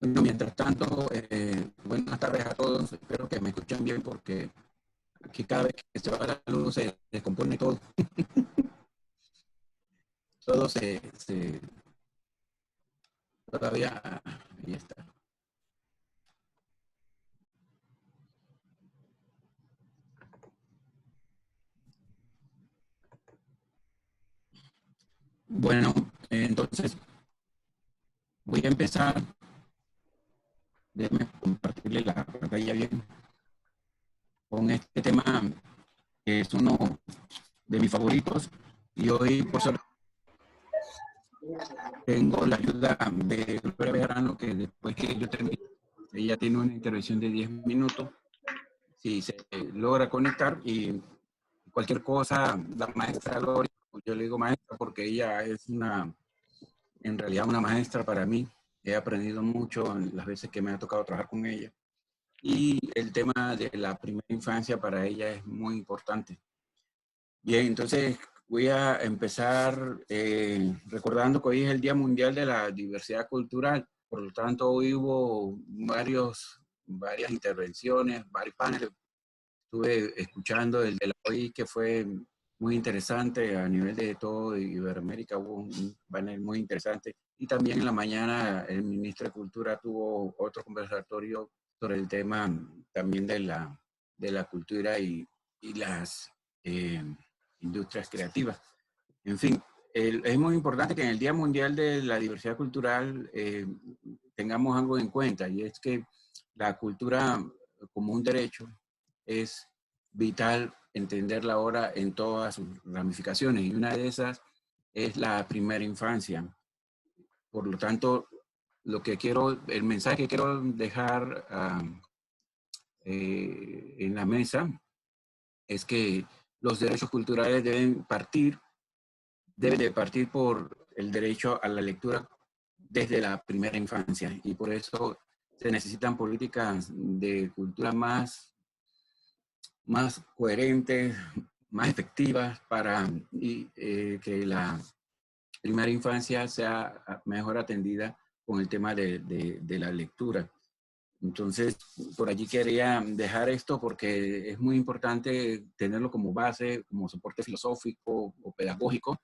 Bueno, mientras tanto, buenas tardes a todos. Espero que me escuchen bien porque aquí cada vez que se va la luz se descompone todo. Todo todavía, ahí está. Bueno, entonces voy a empezar. Déjenme compartirle la pantalla bien con este tema que es uno de mis favoritos y hoy por suerte tengo la ayuda de Gloria Bejarano, que después que yo termine, ella tiene una intervención de 10 minutos, si se logra conectar, y cualquier cosa, la maestra Gloria, yo le digo maestra porque ella es en realidad una maestra para mí. He aprendido mucho en las veces que me ha tocado trabajar con ella. Y el tema de la primera infancia para ella es muy importante. Bien, entonces voy a empezar recordando que hoy es el Día Mundial de la Diversidad Cultural. Por lo tanto, hoy hubo varias intervenciones, varios paneles. Estuve escuchando el de la hoy, que fue muy interesante a nivel de todo Iberoamérica. Hubo un panel muy interesante. Y también en la mañana el ministro de Cultura tuvo otro conversatorio sobre el tema también de la cultura y las industrias creativas. En fin, es muy importante que en el Día Mundial de la Diversidad Cultural tengamos algo en cuenta, y es que la cultura como un derecho es vital entenderla ahora en todas sus ramificaciones, y una de esas es la primera infancia. Por lo tanto, el mensaje que quiero dejar en la mesa es que los derechos culturales deben de partir por el derecho a la lectura desde la primera infancia, y por eso se necesitan políticas de cultura más coherentes, más efectivas para que la primera infancia sea mejor atendida con el tema de la lectura. Entonces, por allí quería dejar esto porque es muy importante tenerlo como base, como soporte filosófico o pedagógico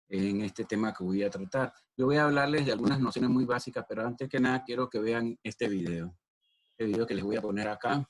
en este tema que voy a tratar. Yo voy a hablarles de algunas nociones muy básicas, pero antes que nada quiero que vean este video que les voy a poner acá.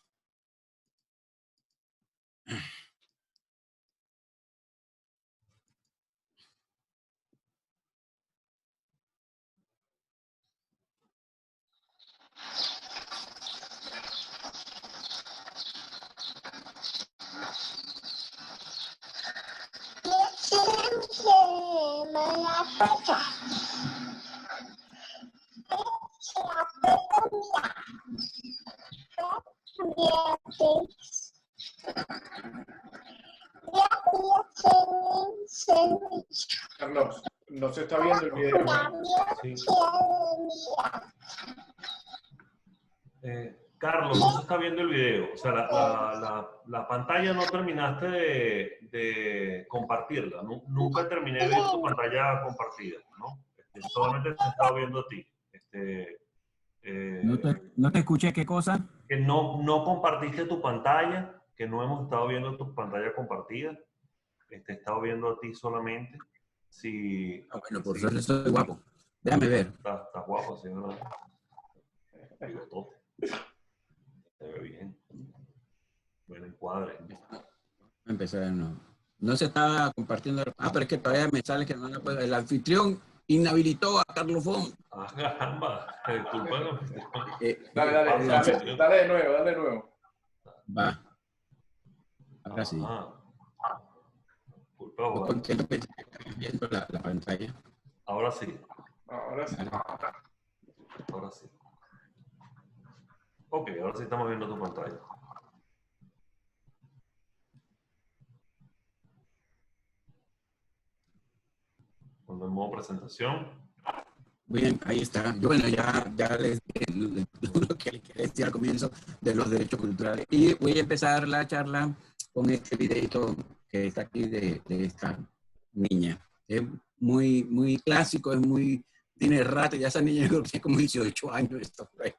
Carlos, no se está viendo el video. Sí. Carlos, no se está viendo el video. O sea, la pantalla no terminaste de compartirla. Nunca terminé de ver tu pantalla compartida, ¿no? Solamente te estaba viendo a ti. ¿No te escuché qué cosa? Que no compartiste tu pantalla, que no hemos estado viendo tu pantalla compartida. He estado viendo a ti solamente. Si, bueno, por eso soy guapo. Déjame ver. Estás guapo, sí, ¿verdad? Bigotote. Se ve bien. Buen encuadre. Empezar de nuevo. No se está compartiendo. Pero es que todavía me sale que no la puedo. El anfitrión inhabilitó a Carlos Fon. Ah, caramba. Disculpa, no. Dale de nuevo. Va. Ahora sí. Disculpa, ¿Qué es lo que está viendo la pantalla? Ahora sí. Ahora sí. Ahora sí. Ok, ahora sí estamos viendo tu pantalla. Cuando en modo presentación. Bien, ahí está. Bueno, ya les dije lo que les quería decir al comienzo de los derechos culturales. Y voy a empezar la charla con este videito que está aquí de esta niña. Es muy clásico, es muy tiene rato, ya esa niña creo que tiene como 18 años. Está por ahí.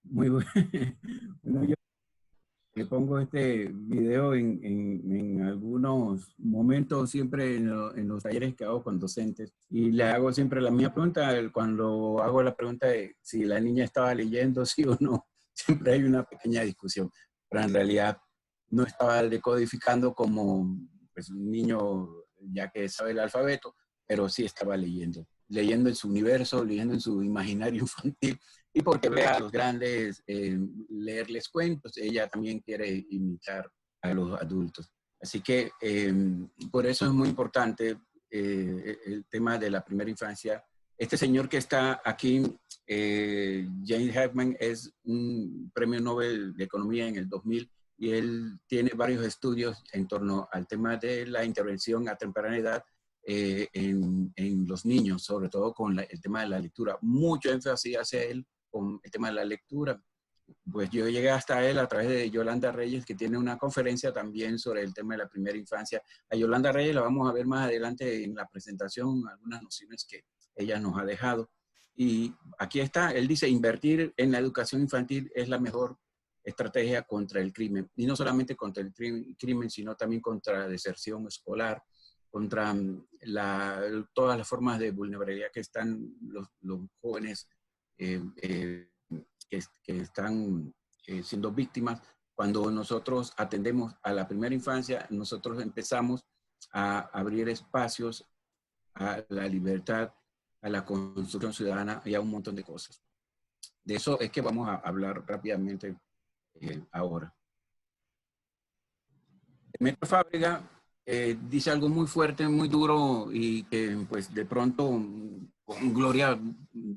Muy bueno. Bueno, yo le pongo este video en algunos momentos, siempre en los talleres que hago con docentes, y le hago siempre la misma pregunta. Cuando hago la pregunta de si la niña estaba leyendo, sí o no, siempre hay una pequeña discusión, pero en realidad no estaba decodificando como pues, un niño ya que sabe el alfabeto, pero sí estaba leyendo en su universo, leyendo en su imaginario infantil. Y porque ve a los grandes leerles cuentos, ella también quiere imitar a los adultos. Así que por eso es muy importante el tema de la primera infancia. Este señor que está aquí, James Heckman, es un premio Nobel de Economía en el 2000 y él tiene varios estudios en torno al tema de la intervención a temprana edad en los niños, sobre todo con el tema de la lectura. Mucho énfasis hace él con el tema de la lectura. Pues yo llegué hasta él a través de Yolanda Reyes, que tiene una conferencia también sobre el tema de la primera infancia. A Yolanda Reyes la vamos a ver más adelante en la presentación, algunas nociones que ella nos ha dejado. Y aquí está, él dice, invertir en la educación infantil es la mejor estrategia contra el crimen. Y no solamente contra el crimen, sino también contra la deserción escolar, contra todas las formas de vulnerabilidad que están los jóvenes que están siendo víctimas. Cuando nosotros atendemos a la primera infancia, nosotros empezamos a abrir espacios a la libertad, a la construcción ciudadana y a un montón de cosas. De eso es que vamos a hablar rápidamente ahora. Demetrio Fábrega dice algo muy fuerte, muy duro y que pues de pronto con Gloria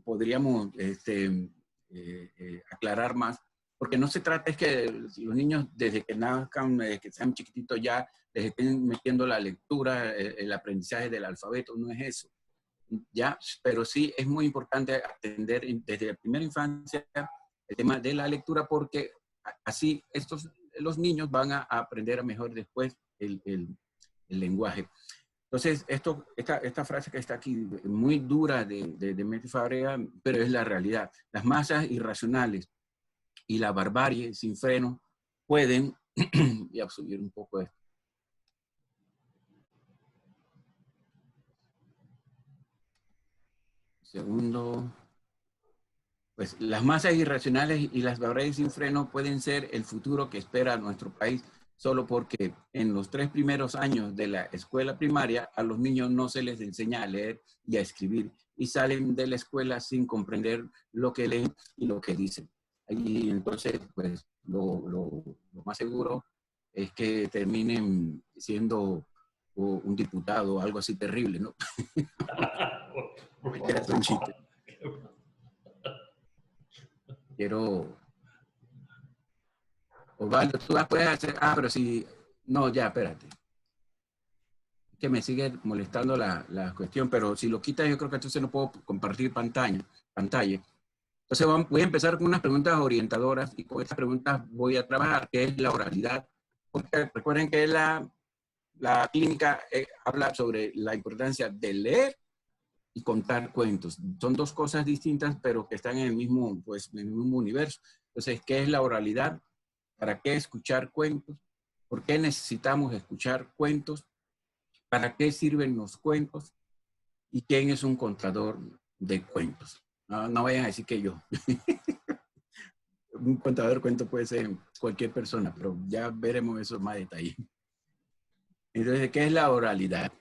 podríamos aclarar más, porque no se trata es que los niños desde que nazcan, desde que sean chiquititos ya les estén metiendo la lectura, el aprendizaje del alfabeto, no es eso. Ya, pero sí es muy importante atender desde la primera infancia el tema de la lectura, porque así los niños van a aprender mejor después el lenguaje. Entonces, esta frase que está aquí, muy dura de Demetrio Fábrega, pero es la realidad. Las masas irracionales y la barbarie sin freno pueden, voy a subir un poco esto. Segundo. Pues las masas irracionales y las barbaries sin freno pueden ser el futuro que espera nuestro país, solo porque en los 3 primeros años de la escuela primaria a los niños no se les enseña a leer y a escribir y salen de la escuela sin comprender lo que leen y lo que dicen. Y entonces, pues, lo más seguro es que terminen siendo un diputado o algo así terrible, ¿no? Mentira, es un chiste. Quiero... Osvaldo, tú las puedes hacer... Ah, pero si... No, ya, espérate. Que me sigue molestando la cuestión, pero si lo quitas yo creo que entonces no puedo compartir pantalla. Entonces voy a empezar con unas preguntas orientadoras y con estas preguntas voy a trabajar, que es la oralidad. Porque recuerden que la clínica habla sobre la importancia de leer y contar cuentos. Son dos cosas distintas, pero que están en el mismo, pues, en el mismo universo. Entonces, ¿qué es la oralidad? ¿Para qué escuchar cuentos? ¿Por qué necesitamos escuchar cuentos? ¿Para qué sirven los cuentos? ¿Y quién es un contador de cuentos? No vayan a decir que yo. Un contador de cuentos puede ser cualquier persona, pero ya veremos eso más detalle. Entonces, ¿qué es la oralidad?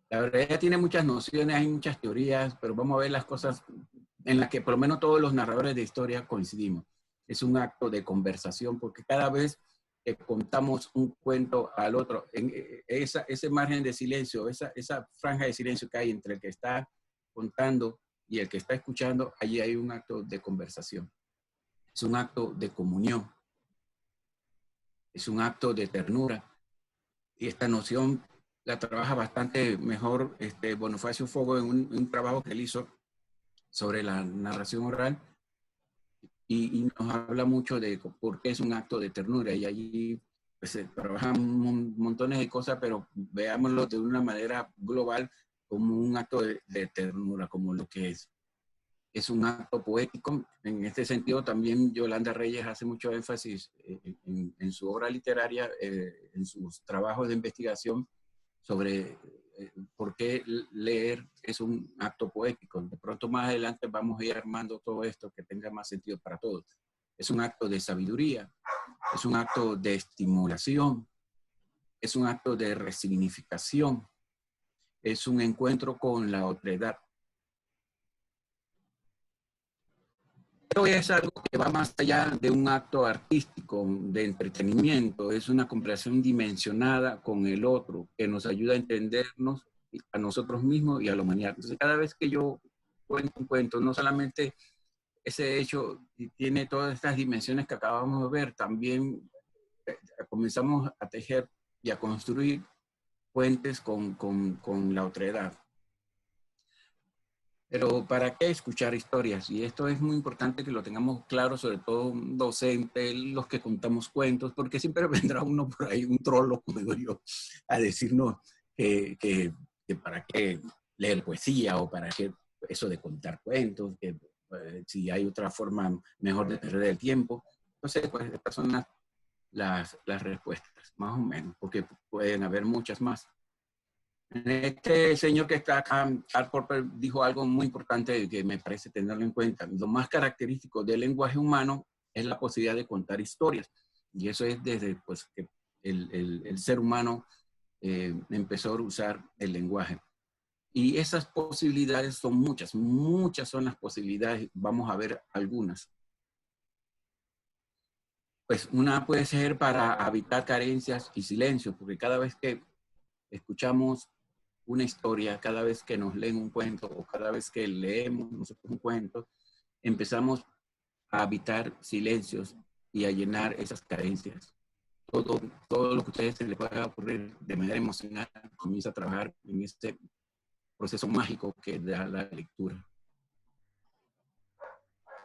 La oralidad tiene muchas nociones, hay muchas teorías, pero vamos a ver las cosas en las que por lo menos todos los narradores de historia coincidimos. Es un acto de conversación, porque cada vez que contamos un cuento al otro, en ese margen de silencio, esa franja de silencio que hay entre el que está contando y el que está escuchando, allí hay un acto de conversación. Es un acto de comunión. Es un acto de ternura. Y esta noción la trabaja bastante mejor Bonifacio Fogo en un trabajo que él hizo sobre la narración oral y nos habla mucho de por qué es un acto de ternura y allí pues, se trabajan montones de cosas, pero veámoslo de una manera global como un acto de ternura, como lo que es. Es un acto poético. En este sentido, también Yolanda Reyes hace mucho énfasis en su obra literaria, en sus trabajos de investigación sobre por qué leer es un acto poético. De pronto más adelante vamos a ir armando todo esto que tenga más sentido para todos. Es un acto de sabiduría, es un acto de estimulación, es un acto de resignificación, es un encuentro con la otredad. Pero es algo que va más allá de un acto artístico, de entretenimiento, es una comprensión dimensionada con el otro, que nos ayuda a entendernos a nosotros mismos y a la humanidad. Entonces, cada vez que yo cuento un cuento, no solamente ese hecho tiene todas estas dimensiones que acabamos de ver, también comenzamos a tejer y a construir puentes con la otredad. Pero ¿para qué escuchar historias? Y esto es muy importante que lo tengamos claro, sobre todo un docente, los que contamos cuentos, porque siempre vendrá uno por ahí, un trolo, como digo yo, a decirnos que para qué leer poesía o para qué eso de contar cuentos, que si hay otra forma mejor de perder el tiempo. Entonces, pues estas son las respuestas, más o menos, porque pueden haber muchas más. Este señor que está acá, Karl Popper, dijo algo muy importante que me parece tenerlo en cuenta. Lo más característico del lenguaje humano es la posibilidad de contar historias. Y eso es desde pues, que el ser humano empezó a usar el lenguaje. Y esas posibilidades son muchas, muchas son las posibilidades. Vamos a ver algunas. Pues una puede ser para evitar carencias y silencios, porque cada vez que escuchamos una historia, cada vez que nos leen un cuento o cada vez que leemos nosotros un cuento, empezamos a habitar silencios y a llenar esas carencias. Todo lo que a ustedes se les pueda ocurrir de manera emocional comienza a trabajar en este proceso mágico que da la lectura.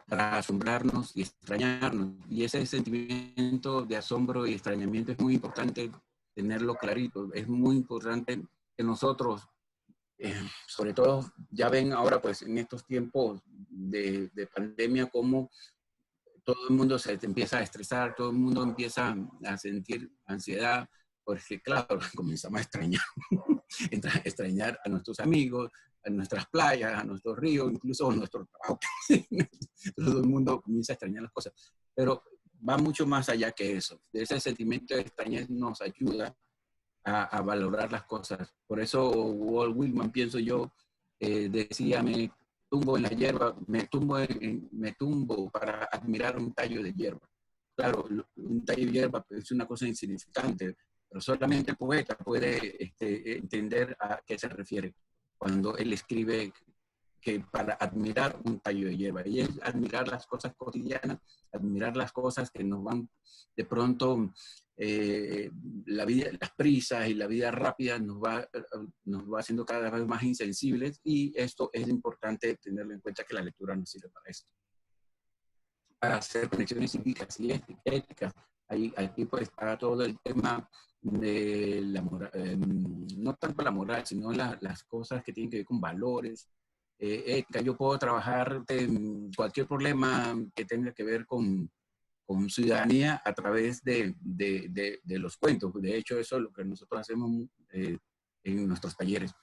Para asombrarnos y extrañarnos. Y ese sentimiento de asombro y extrañamiento es muy importante tenerlo clarito. Es muy importante que nosotros sobre todo, ya ven ahora pues en estos tiempos de pandemia como todo el mundo se empieza a estresar, todo el mundo empieza a sentir ansiedad, porque claro, comenzamos a extrañar a nuestros amigos, a nuestras playas, a nuestros ríos, incluso a nuestro trabajo. Todo el mundo comienza a extrañar las cosas, pero va mucho más allá que eso. Ese sentimiento de extrañez nos ayuda a valorar las cosas. Por eso Walt Whitman, pienso yo, decía, tumbo en la hierba, me tumbo para admirar un tallo de hierba. Claro, un tallo de hierba es una cosa insignificante, pero solamente el poeta puede entender a qué se refiere cuando él escribe que para admirar un tallo de hierba. Y es admirar las cosas cotidianas, admirar las cosas que nos van de pronto, la vida, las prisas y la vida rápida nos va haciendo cada vez más insensibles, y esto es importante tenerlo en cuenta, que la lectura nos sirve para esto. Para hacer conexiones cívicas y éticas. Aquí pues está todo el tema de la moral, no tanto la moral, sino las cosas que tienen que ver con valores, ética. Yo puedo trabajar cualquier problema que tenga que ver con ciudadanía a través de los cuentos. De hecho, eso es lo que nosotros hacemos en nuestros talleres.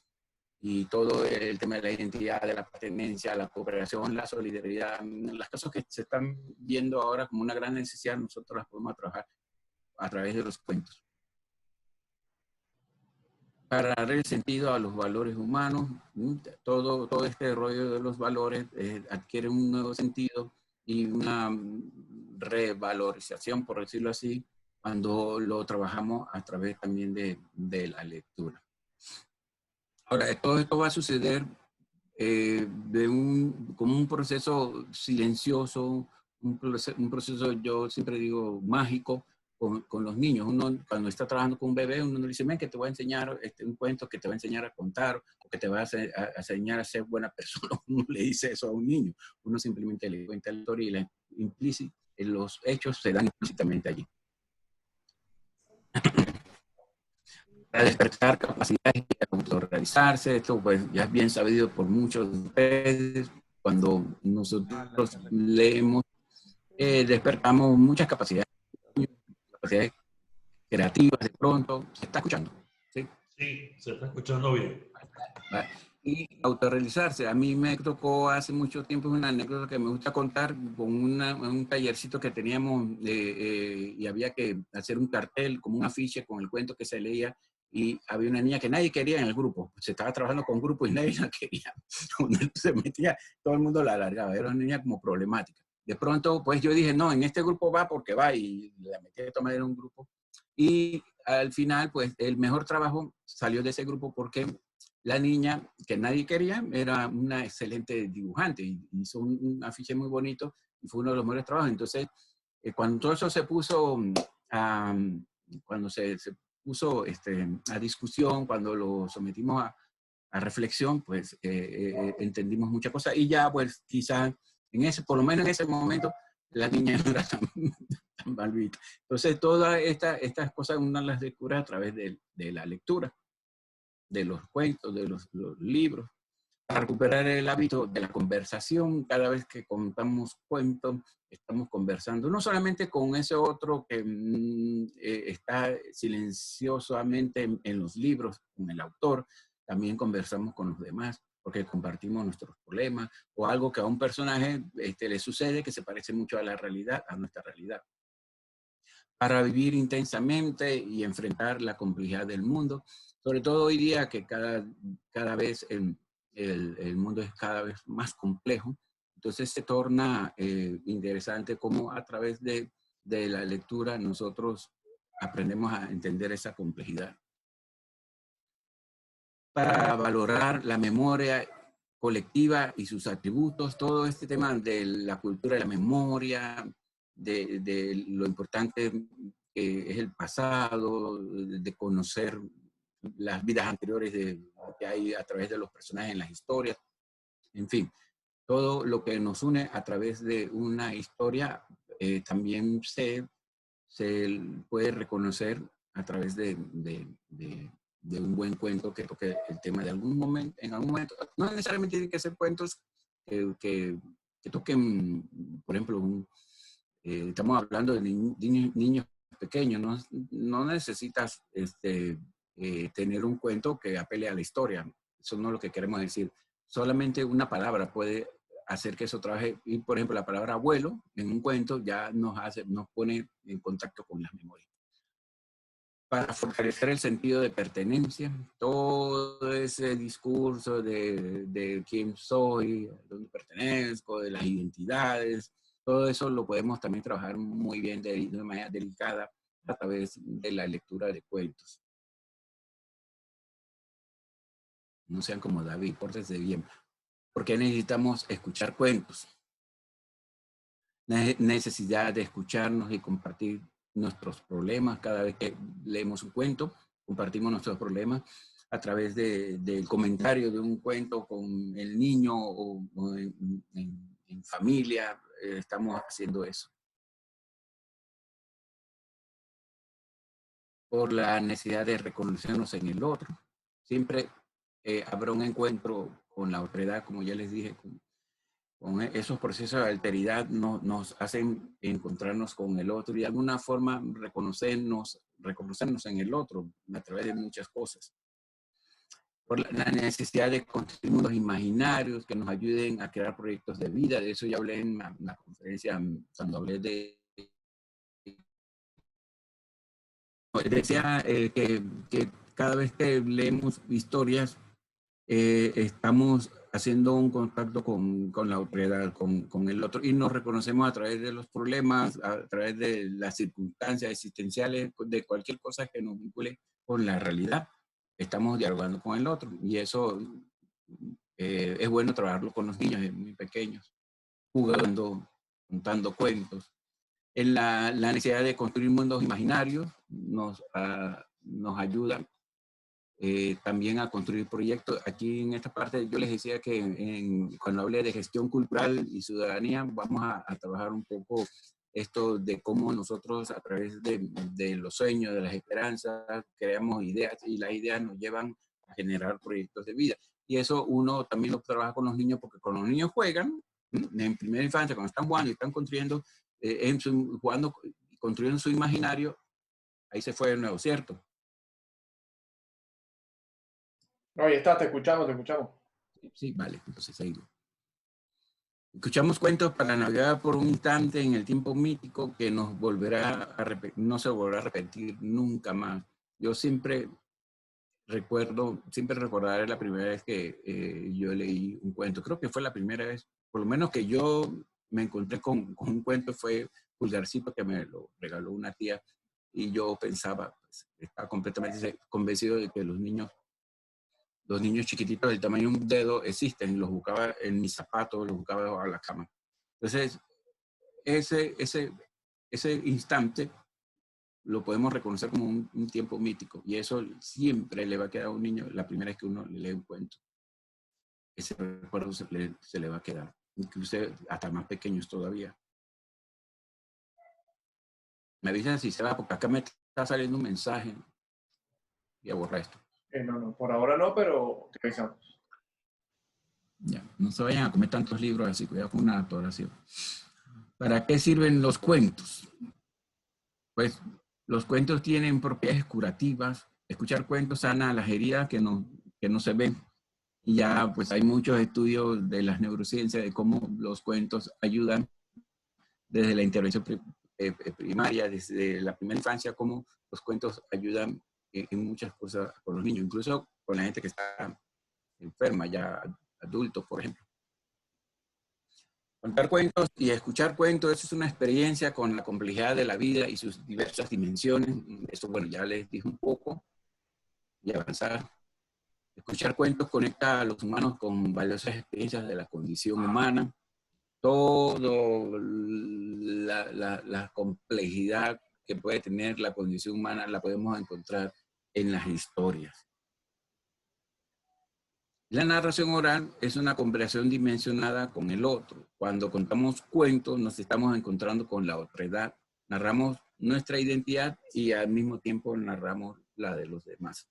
Y todo el tema de la identidad, de la pertenencia, la cooperación, la solidaridad, las cosas que se están viendo ahora como una gran necesidad, nosotros las podemos trabajar a través de los cuentos. Para dar el sentido a los valores humanos, todo este rollo de los valores adquiere un nuevo sentido y una revalorización, por decirlo así, cuando lo trabajamos a través también de la lectura. Ahora, todo esto va a suceder como un proceso silencioso, un proceso, yo siempre digo, mágico, con los niños. Uno, cuando está trabajando con un bebé, uno le dice, ven que te voy a enseñar un cuento, que te va a enseñar a contar, o que te va a enseñar a ser buena persona. Uno le dice eso a un niño. Uno simplemente le cuenta la historia y los hechos se dan implícitamente allí. Para despertar capacidades de autorrealizarse, esto pues ya es bien sabido por muchos de ustedes. Cuando nosotros leemos, despertamos muchas capacidades creativas. De pronto, ¿se está escuchando? Sí, sí, se está escuchando bien. Vale. Y autorrealizarse. A mí me tocó hace mucho tiempo, una anécdota que me gusta contar, con un tallercito que teníamos y había que hacer un cartel, como un afiche con el cuento que se leía, y había una niña que nadie quería en el grupo. Se estaba trabajando con grupo y nadie la quería. Cuando se metía, todo el mundo la alargaba. Era una niña como problemática. De pronto, pues yo dije, no, en este grupo va porque va, y la metí a tomar en un grupo. Y al final, pues el mejor trabajo salió de ese grupo porque la niña que nadie quería era una excelente dibujante y hizo un afiche muy bonito y fue uno de los mejores trabajos. Entonces, cuando todo eso se puso cuando se puso a discusión, cuando lo sometimos a reflexión, pues entendimos muchas cosas, y ya pues quizás por lo menos en ese momento, la niña no era tan malvita. Entonces todas estas cosas uno las descubre a través de la lectura, de los cuentos, de los libros, para recuperar el hábito de la conversación. Cada vez que contamos cuentos, estamos conversando, no solamente con ese otro que está silenciosamente en los libros, con el autor, también conversamos con los demás, porque compartimos nuestros problemas, o algo que a un personaje le sucede que se parece mucho a la realidad, a nuestra realidad. Para vivir intensamente y enfrentar la complejidad del mundo, sobre todo hoy día que cada vez el mundo es cada vez más complejo. Entonces se torna interesante cómo a través de la lectura nosotros aprendemos a entender esa complejidad. Para valorar la memoria colectiva y sus atributos, todo este tema de la cultura de la memoria, de lo importante que es el pasado, de conocer las vidas anteriores que hay a través de los personajes en las historias, en fin, todo lo que nos une a través de una historia también se puede reconocer a través de un buen cuento que toque el tema de algún momento, en algún momento. No necesariamente tienen que ser cuentos que toquen, por ejemplo, estamos hablando de niños pequeños, no necesitas tener un cuento que apele a la historia. Eso no es lo que queremos decir. Solamente una palabra puede hacer que eso trabaje. Y, por ejemplo, la palabra abuelo en un cuento ya nos pone en contacto con las memorias. para fortalecer el sentido de pertenencia, todo ese discurso de quién soy, dónde pertenezco, de las identidades, todo eso lo podemos también trabajar muy bien de una manera delicada a través de la lectura de cuentos. No sean como David, pórtense bien. ¿Por qué necesitamos escuchar cuentos? Necesidad de escucharnos y compartir nuestros problemas. Cada vez que leemos un cuento, compartimos nuestros problemas a través del comentario de un cuento con el niño o en familia. Estamos haciendo eso. Por la necesidad de reconocernos en el otro. Siempre habrá un encuentro con la otredad, como ya les dije, con esos procesos de alteridad nos hacen encontrarnos con el otro y de alguna forma reconocernos en el otro a través de muchas cosas. Por la necesidad de construir mundos imaginarios que nos ayuden a crear proyectos de vida. De eso ya hablé en la conferencia cuando hablé de... Decía que cada vez que leemos historias, estamos haciendo un contacto con la otredad, con el otro, y nos reconocemos a través de los problemas, a través de las circunstancias existenciales, de cualquier cosa que nos vincule con la realidad. Estamos dialogando con el otro, y eso es bueno trabajarlo con los niños muy pequeños, jugando, contando cuentos. En la necesidad de construir mundos imaginarios nos ayuda también a construir proyectos. Aquí en esta parte yo les decía que cuando hablé de gestión cultural y ciudadanía, vamos a trabajar un poco esto de cómo nosotros a través de los sueños, de las esperanzas, creamos ideas y las ideas nos llevan a generar proyectos de vida. Y eso uno también lo trabaja con los niños porque con los niños juegan en primera infancia, cuando están jugando y están construyendo, jugando y construyendo su imaginario, ahí se fue de nuevo, ¿cierto? No, ahí está, te escuchamos, te escuchamos. Sí, vale, entonces ahí. Escuchamos cuentos para navegar por un instante en el tiempo mítico que nos volverá a repetir, no se volverá a repetir nunca más. Yo siempre recordaré la primera vez que yo leí un cuento. Creo que fue la primera vez, por lo menos que yo me encontré con un cuento, fue Pulgarcito, que me lo regaló una tía, y yo pensaba, pues, estaba completamente convencido de que los niños chiquititos del tamaño de un dedo existen, los buscaba en mis zapatos, los buscaba debajo de la cama. Entonces, ese instante lo podemos reconocer como un tiempo mítico, y eso siempre le va a quedar a un niño la primera vez que uno le lee un cuento. Ese recuerdo se le va a quedar, incluso hasta más pequeños todavía. Me avisan si se va, porque acá me está saliendo un mensaje. Voy a borrar esto. No, por ahora no, pero te avisamos. Ya, no se vayan a comer tantos libros así, cuidado con una atoración. ¿Para qué sirven los cuentos? Pues los cuentos tienen propiedades curativas. Escuchar cuentos sana las heridas que no se ven. Y ya pues hay muchos estudios de las neurociencias de cómo los cuentos ayudan desde la intervención primaria, desde la primera infancia, cómo los cuentos ayudan en muchas cosas con los niños, incluso con la gente que está enferma, ya adultos, por ejemplo. Contar cuentos y escuchar cuentos, eso es una experiencia con la complejidad de la vida y sus diversas dimensiones. Eso, bueno, ya les dije un poco. Y avanzar. Escuchar cuentos conecta a los humanos con valiosas experiencias de la condición humana. Todo la complejidad que puede tener la condición humana la podemos encontrar en las historias. La narración oral es una conversación dimensionada con el otro. Cuando contamos cuentos, nos estamos encontrando con la otredad. Narramos nuestra identidad y al mismo tiempo narramos la de los demás.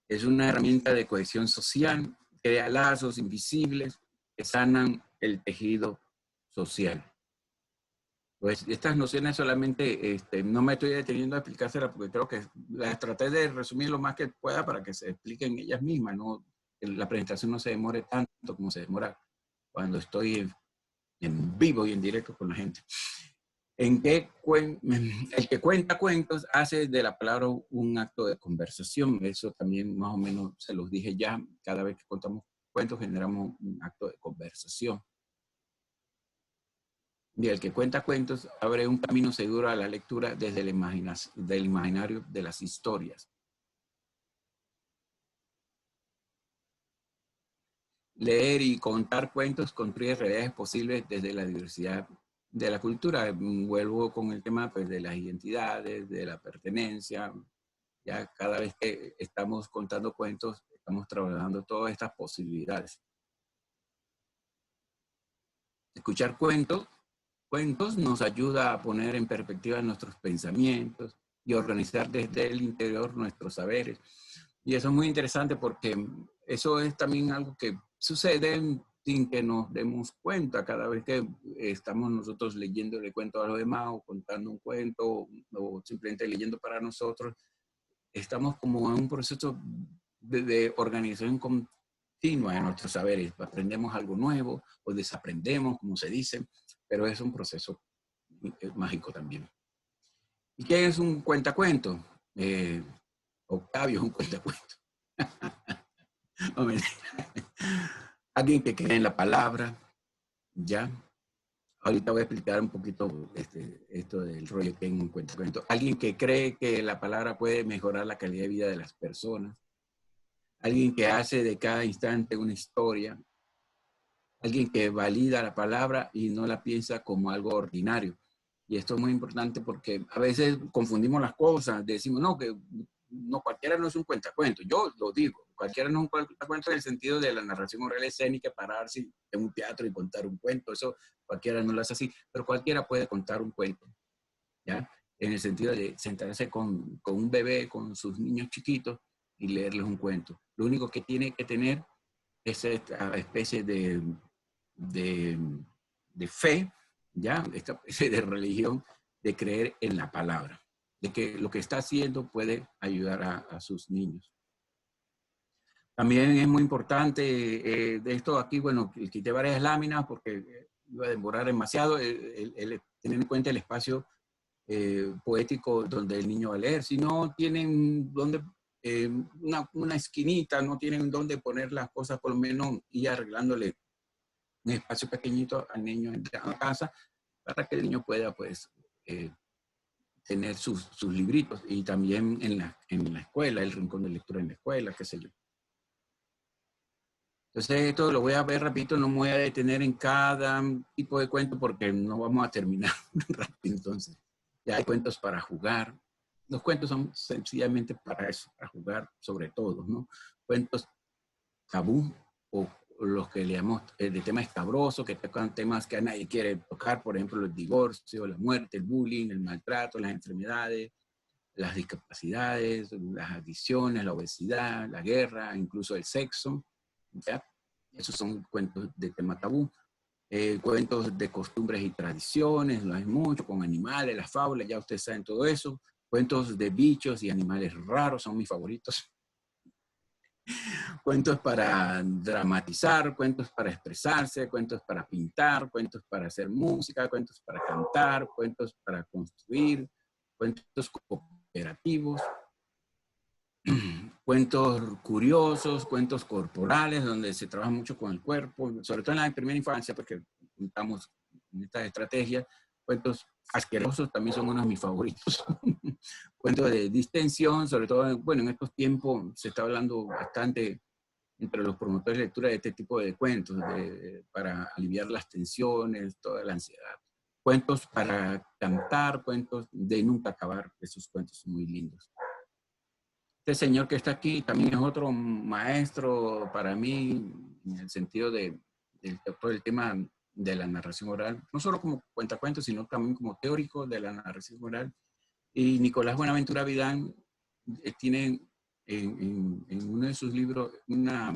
Es una herramienta de cohesión social, crea lazos invisibles que sanan el tejido social. Pues estas nociones solamente, no me estoy deteniendo a explicárselas porque creo que las traté de resumir lo más que pueda para que se expliquen ellas mismas, ¿no? La presentación no se demore tanto como se demora cuando estoy en vivo y en directo con la gente. El que cuenta cuentos hace de la palabra un acto de conversación. Eso también más o menos se los dije ya. Cada vez que contamos cuentos generamos un acto de conversación. Y el que cuenta cuentos abre un camino seguro a la lectura desde el del imaginario de las historias. Leer y contar cuentos construye realidades posibles desde la diversidad de la cultura. Vuelvo con el tema pues, de las identidades, de la pertenencia. Ya cada vez que estamos contando cuentos, estamos trabajando todas estas posibilidades. Escuchar cuentos nos ayuda a poner en perspectiva nuestros pensamientos y organizar desde el interior nuestros saberes. Y eso es muy interesante porque eso es también algo que sucede sin que nos demos cuenta. Cada vez que estamos nosotros leyéndole cuentos a los demás o contando un cuento o simplemente leyendo para nosotros, estamos como en un proceso de organización continua de nuestros saberes. Aprendemos algo nuevo o desaprendemos, como se dice, pero es un proceso mágico también. ¿Y qué es un cuentacuento? Octavio es un cuentacuento. Alguien que cree en la palabra, ¿ya? Ahorita voy a explicar un poquito esto del rollo que en un cuentacuento. Alguien que cree que la palabra puede mejorar la calidad de vida de las personas. Alguien que hace de cada instante una historia. Alguien que valida la palabra y no la piensa como algo ordinario. Y esto es muy importante porque a veces confundimos las cosas. Decimos, no, que no, cualquiera no es un cuentacuento. Yo lo digo, cualquiera no es un cuentacuento en el sentido de la narración oral escénica, pararse en un teatro y contar un cuento. Eso cualquiera no lo hace así, pero cualquiera puede contar un cuento, ¿ya? En el sentido de sentarse con un bebé, con sus niños chiquitos y leerles un cuento. Lo único que tiene que tener es esta especie de fe, ¿ya? Esta especie de religión, de creer en la palabra, de que lo que está haciendo puede ayudar a sus niños. También es muy importante de esto aquí, bueno, quité varias láminas porque iba a demorar demasiado, tener en cuenta el espacio poético donde el niño va a leer. Si no tienen donde, una esquinita, no tienen dónde poner las cosas, por lo menos ir arreglándole un espacio pequeñito al niño en la casa para que el niño pueda pues tener sus libritos, y también en la escuela, el rincón de lectura en la escuela, qué sé yo. Entonces esto lo voy a ver rapidito, no me voy a detener en cada tipo de cuento porque no vamos a terminar rápido. Entonces ya hay cuentos para jugar. Los cuentos son sencillamente para eso, para jugar sobre todo, ¿no? Cuentos tabú o los que le llamamos de tema escabroso, que tocan temas que nadie quiere tocar, por ejemplo, el divorcio, la muerte, el bullying, el maltrato, las enfermedades, las discapacidades, las adicciones, la obesidad, la guerra, incluso el sexo, ¿ya? Esos son cuentos de tema tabú. Cuentos de costumbres y tradiciones, lo hay mucho, con animales, las fábulas, ya ustedes saben todo eso. Cuentos de bichos y animales raros son mis favoritos. Cuentos para dramatizar, cuentos para expresarse, cuentos para pintar, cuentos para hacer música, cuentos para cantar, cuentos para construir, cuentos cooperativos, cuentos curiosos, cuentos corporales, donde se trabaja mucho con el cuerpo, sobre todo en la primera infancia, porque juntamos en estas estrategias. Cuentos asquerosos también son uno de mis favoritos. Cuentos de distensión, sobre todo, bueno, en estos tiempos se está hablando bastante entre los promotores de lectura de este tipo de cuentos, para aliviar las tensiones, toda la ansiedad. Cuentos para cantar, cuentos de nunca acabar, esos cuentos son muy lindos. Este señor que está aquí también es otro maestro para mí, en el sentido del tema de la narración oral, no solo como cuentacuentos, sino también como teórico de la narración oral. Y Nicolás Buenaventura Vidán tiene en uno de sus libros una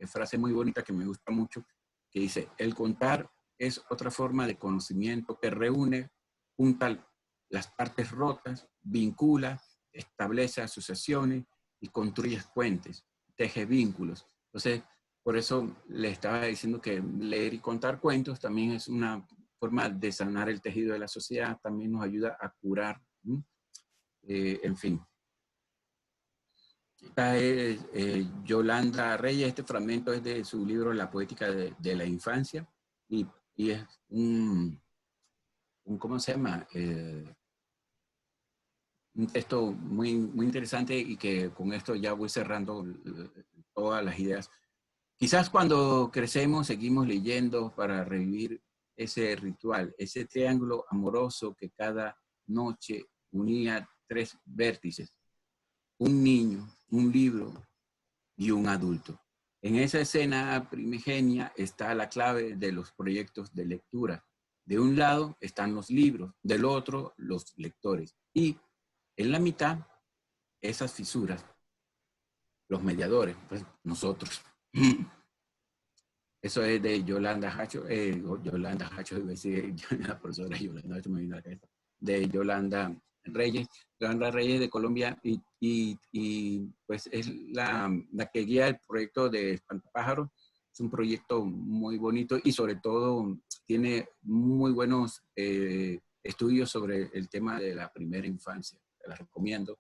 frase muy bonita que me gusta mucho, que dice: el contar es otra forma de conocimiento que reúne, junta las partes rotas, vincula, establece asociaciones y construye puentes, teje vínculos. Entonces, por eso le estaba diciendo que leer y contar cuentos también es una forma de sanar el tejido de la sociedad, también nos ayuda a curar. En fin. Esta es Yolanda Reyes. Este fragmento es de su libro La poética de la infancia y es ¿cómo se llama? Un texto muy interesante y que con esto ya voy cerrando todas las ideas. Quizás cuando crecemos seguimos leyendo para revivir ese ritual, ese triángulo amoroso que cada noche unía 3 vértices: un niño, un libro y un adulto. En esa escena primigenia está la clave de los proyectos de lectura. De un lado están los libros, del otro los lectores. Y en la mitad, esas fisuras, los mediadores, pues nosotros. Eso es de Yolanda Hacho, Yolanda Hacho, iba a decir, la profesora Yolanda Hacho, me vino a la cabeza, de Yolanda Reyes de Colombia, y pues es la que guía el proyecto de Espantapájaros. Es un proyecto muy bonito y sobre todo tiene muy buenos estudios sobre el tema de la primera infancia. Te la recomiendo.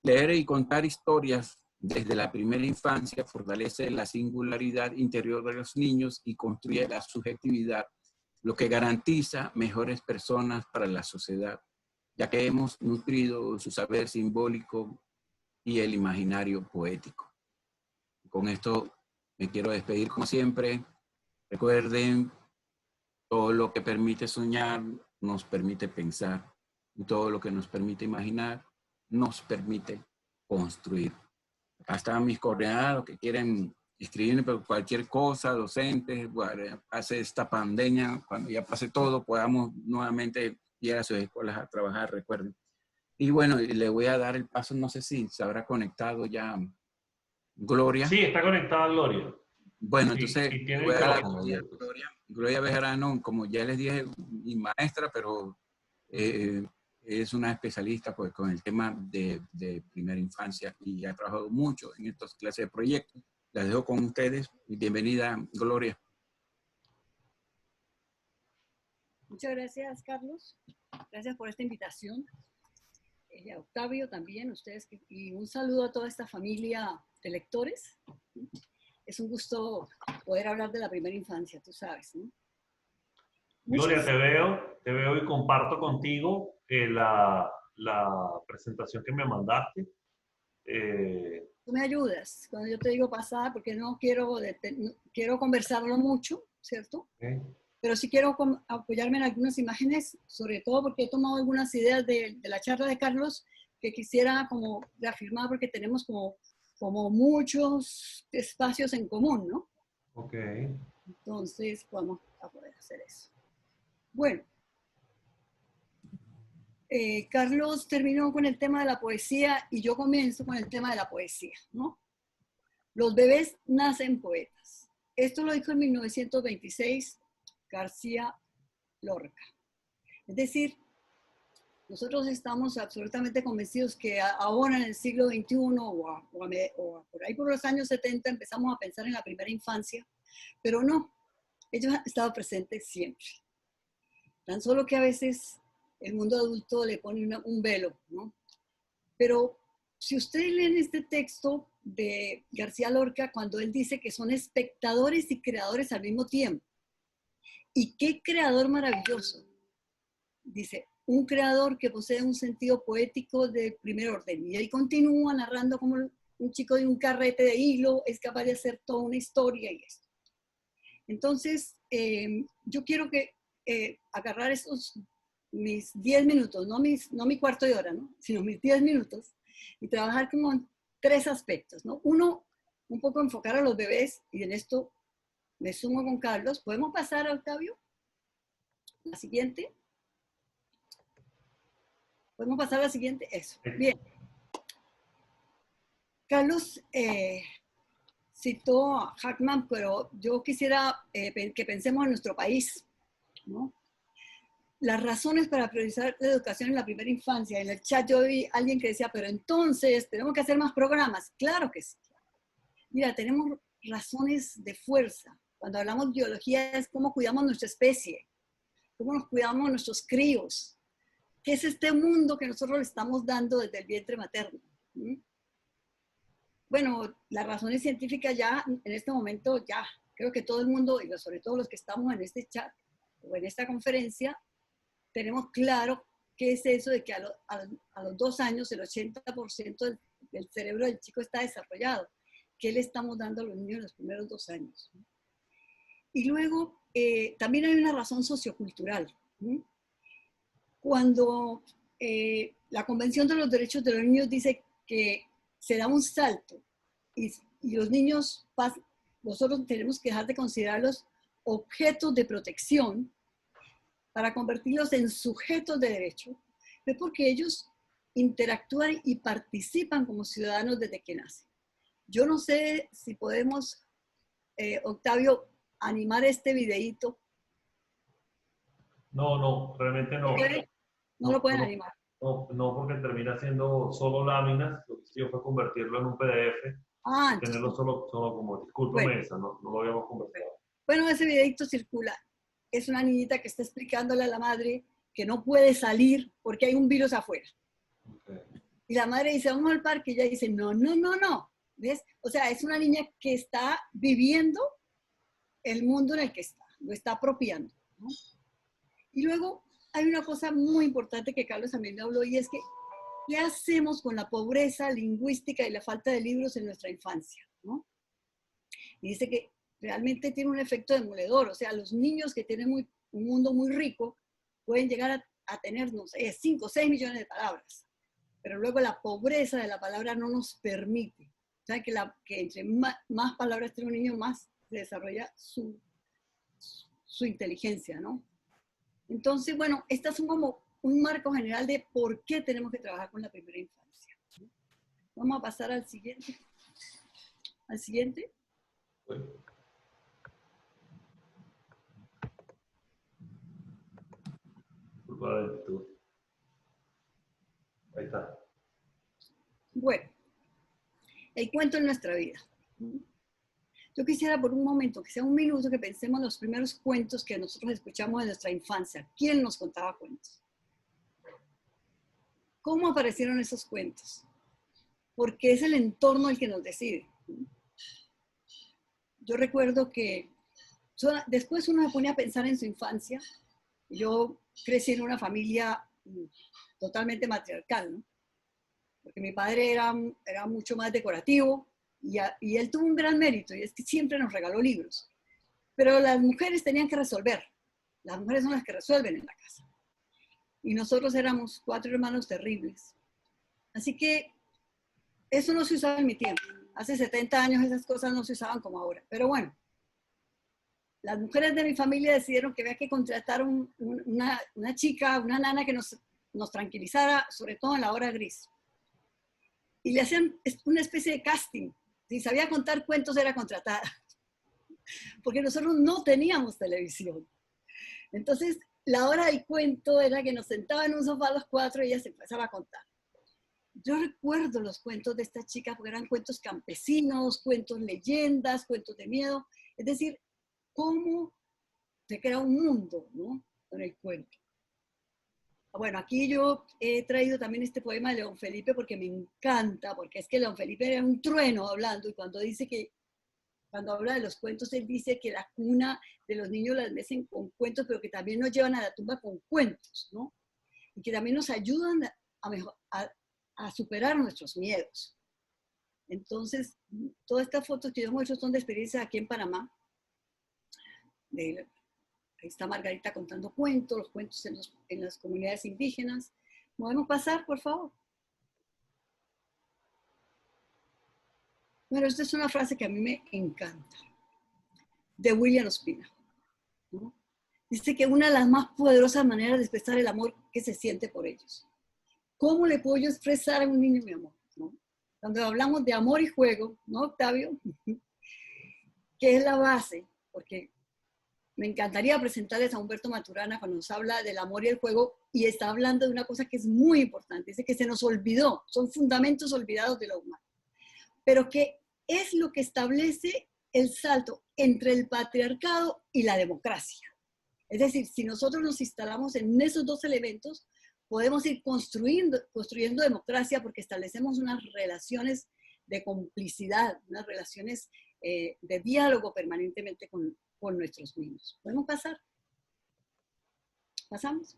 Leer y contar historias desde la primera infancia fortalece la singularidad interior de los niños y construye la subjetividad, lo que garantiza mejores personas para la sociedad, ya que hemos nutrido su saber simbólico y el imaginario poético. Con esto me quiero despedir como siempre. Recuerden, todo lo que permite soñar nos permite pensar, y todo lo que nos permite imaginar nos permite construir. Acá están mis coordenadas, los que quieren escribirme por cualquier cosa, docentes, bueno, hace esta pandemia, cuando ya pase todo, podamos nuevamente ir a sus escuelas a trabajar, recuerden. Y bueno, le voy a dar el paso, no sé si se habrá conectado ya Gloria. Sí, está conectada Gloria. Bueno, entonces y tiene voy a dar la micrófono. Gloria Bejarano, como ya les dije, mi maestra, pero es una especialista pues, con el tema de primera infancia y ha trabajado mucho en estas clases de proyectos. La dejo con ustedes. Bienvenida, Gloria. Muchas gracias, Carlos. Gracias por esta invitación. A Octavio también, ustedes, y un saludo a toda esta familia de lectores. Es un gusto poder hablar de la primera infancia, tú sabes, ¿no? Gloria, te veo y comparto contigo la presentación que me mandaste. Tú me ayudas cuando yo te digo pasar, porque no quiero, quiero conversarlo mucho, ¿cierto? Okay. Pero sí quiero apoyarme en algunas imágenes, sobre todo porque he tomado algunas ideas de la charla de Carlos que quisiera como reafirmar, porque tenemos como muchos espacios en común, ¿no? Ok. Entonces vamos a poder hacer eso. Bueno, Carlos terminó con el tema de la poesía y yo comienzo con el tema de la poesía, ¿no? Los bebés nacen poetas. Esto lo dijo en 1926 García Lorca. Es decir, nosotros estamos absolutamente convencidos que ahora en el siglo XXI o por ahí por los años 70 empezamos a pensar en la primera infancia, pero no, ellos han estado presentes siempre. Tan solo que a veces el mundo adulto le pone un velo, ¿no? Pero si ustedes leen este texto de García Lorca, cuando él dice que son espectadores y creadores al mismo tiempo, ¿y qué creador maravilloso? Dice, un creador que posee un sentido poético de primer orden. Y ahí continúa narrando como un chico de un carrete de hilo es capaz de hacer toda una historia y esto. Entonces, yo quiero que agarrar estos mis 10 minutos, no mi cuarto de hora, ¿no? Sino mis 10 minutos, y trabajar como en 3 aspectos, ¿no? Uno, un poco enfocar a los bebés, y en esto me sumo con Carlos. ¿Podemos pasar a Octavio? La siguiente. ¿Podemos pasar a la siguiente? Eso. Bien. Carlos citó a Hackman, pero yo quisiera que pensemos en nuestro país, ¿no? Las razones para priorizar la educación en la primera infancia. En el chat yo vi a alguien que decía, pero entonces tenemos que hacer más programas. Claro que sí. Mira, tenemos razones de fuerza. Cuando hablamos de biología es cómo cuidamos nuestra especie. cómo nos cuidamos a nuestros críos, qué es este mundo que nosotros le estamos dando desde el vientre materno. ¿Mm? Bueno, las razones científicas ya, en este momento, ya, creo que todo el mundo, y sobre todo los que estamos en este chat o en esta conferencia, tenemos claro qué es eso de que a los 2 años el 80% del cerebro del chico está desarrollado. ¿Qué le estamos dando a los niños en los primeros 2 años? Y luego, también hay una razón sociocultural. ¿Sí? Cuando la Convención de los Derechos de los Niños dice que se da un salto y los niños, nosotros tenemos que dejar de considerarlos objetos de protección para convertirlos en sujetos de derecho, es porque ellos interactúan y participan como ciudadanos desde que nacen. Yo no sé si podemos, Octavio, animar este videíto. No, realmente no. No lo pueden animar. No, porque termina siendo solo láminas. Lo que hice yo fue convertirlo en un PDF. Ah, Tenerlo solo como, discúlpame, bueno, esa, no lo habíamos conversado. Bueno, ese videito circula. Es una niñita que está explicándole a la madre que no puede salir porque hay un virus afuera. Okay. Y la madre dice, vamos al parque. Y ella dice, no. ¿Ves? O sea, es una niña que está viviendo el mundo en el que está, lo está apropiando, ¿no? Y luego hay una cosa muy importante que Carlos también me habló, y es que, ¿qué hacemos con la pobreza lingüística y la falta de libros en nuestra infancia, ¿no? Y dice que realmente tiene un efecto demoledor. O sea, los niños que tienen un mundo muy rico pueden llegar a tener, no sé, 5 o 6 millones de palabras. Pero luego la pobreza de la palabra no nos permite. O sea, que entre más palabras tiene un niño, más se desarrolla su inteligencia, ¿no? Entonces, bueno, estas son como un marco general de por qué tenemos que trabajar con la primera infancia. Vamos a pasar al siguiente. ¿Al siguiente? Bueno. Ahí está. Bueno, el cuento en nuestra vida. Yo quisiera por un momento, que sea un minuto, que pensemos en los primeros cuentos que nosotros escuchamos en nuestra infancia. ¿Quién nos contaba cuentos? ¿Cómo aparecieron esos cuentos? Porque es el entorno el que nos decide. Yo recuerdo que después uno se pone a pensar en su infancia. Yo crecí en una familia totalmente matriarcal, ¿no? Porque mi padre era mucho más decorativo y él tuvo un gran mérito, y es que siempre nos regaló libros. Pero las mujeres tenían que resolver. Las mujeres son las que resuelven en la casa. Y nosotros éramos 4 hermanos terribles. Así que eso no se usaba en mi tiempo. Hace 70 años esas cosas no se usaban como ahora. Pero bueno, las mujeres de mi familia decidieron que había que contratar una chica, una nana que nos tranquilizara, sobre todo en la hora gris. Y le hacían una especie de casting. Si sabía contar cuentos, era contratada. Porque nosotros no teníamos televisión. Entonces, la hora del cuento era que nos sentaban en un sofá los 4 y ella se empezaba a contar. Yo recuerdo los cuentos de esta chica porque eran cuentos campesinos, cuentos leyendas, cuentos de miedo. Es decir, cómo se crea un mundo, ¿no? Con el cuento. Bueno, aquí yo he traído también este poema de León Felipe porque me encanta, porque es que León Felipe era un trueno hablando, y cuando habla de los cuentos, él dice que la cuna de los niños la mecen con cuentos, pero que también nos llevan a la tumba con cuentos, ¿no? Y que también nos ayudan a superar nuestros miedos. Entonces, todas estas fotos que yo muestro son de experiencias aquí en Panamá. Ahí está Margarita contando cuentos, los cuentos en las comunidades indígenas. ¿Podemos pasar, por favor? Bueno, esta es una frase que a mí me encanta, de William Ospina, ¿no? Dice que una de las más poderosas maneras de expresar el amor que se siente por ellos. ¿Cómo le puedo yo expresar a un niño mi amor, ¿no? Cuando hablamos de amor y juego, ¿no, Octavio? Que es la base, porque me encantaría presentarles a Humberto Maturana cuando nos habla del amor y el juego, y está hablando de una cosa que es muy importante. Dice que se nos olvidó, son fundamentos olvidados de lo humano. Pero que es lo que establece el salto entre el patriarcado y la democracia. Es decir, si nosotros nos instalamos en esos dos elementos, podemos ir construyendo democracia porque establecemos unas relaciones de complicidad, unas relaciones de diálogo permanentemente con nuestros niños. ¿Podemos pasar? ¿Pasamos?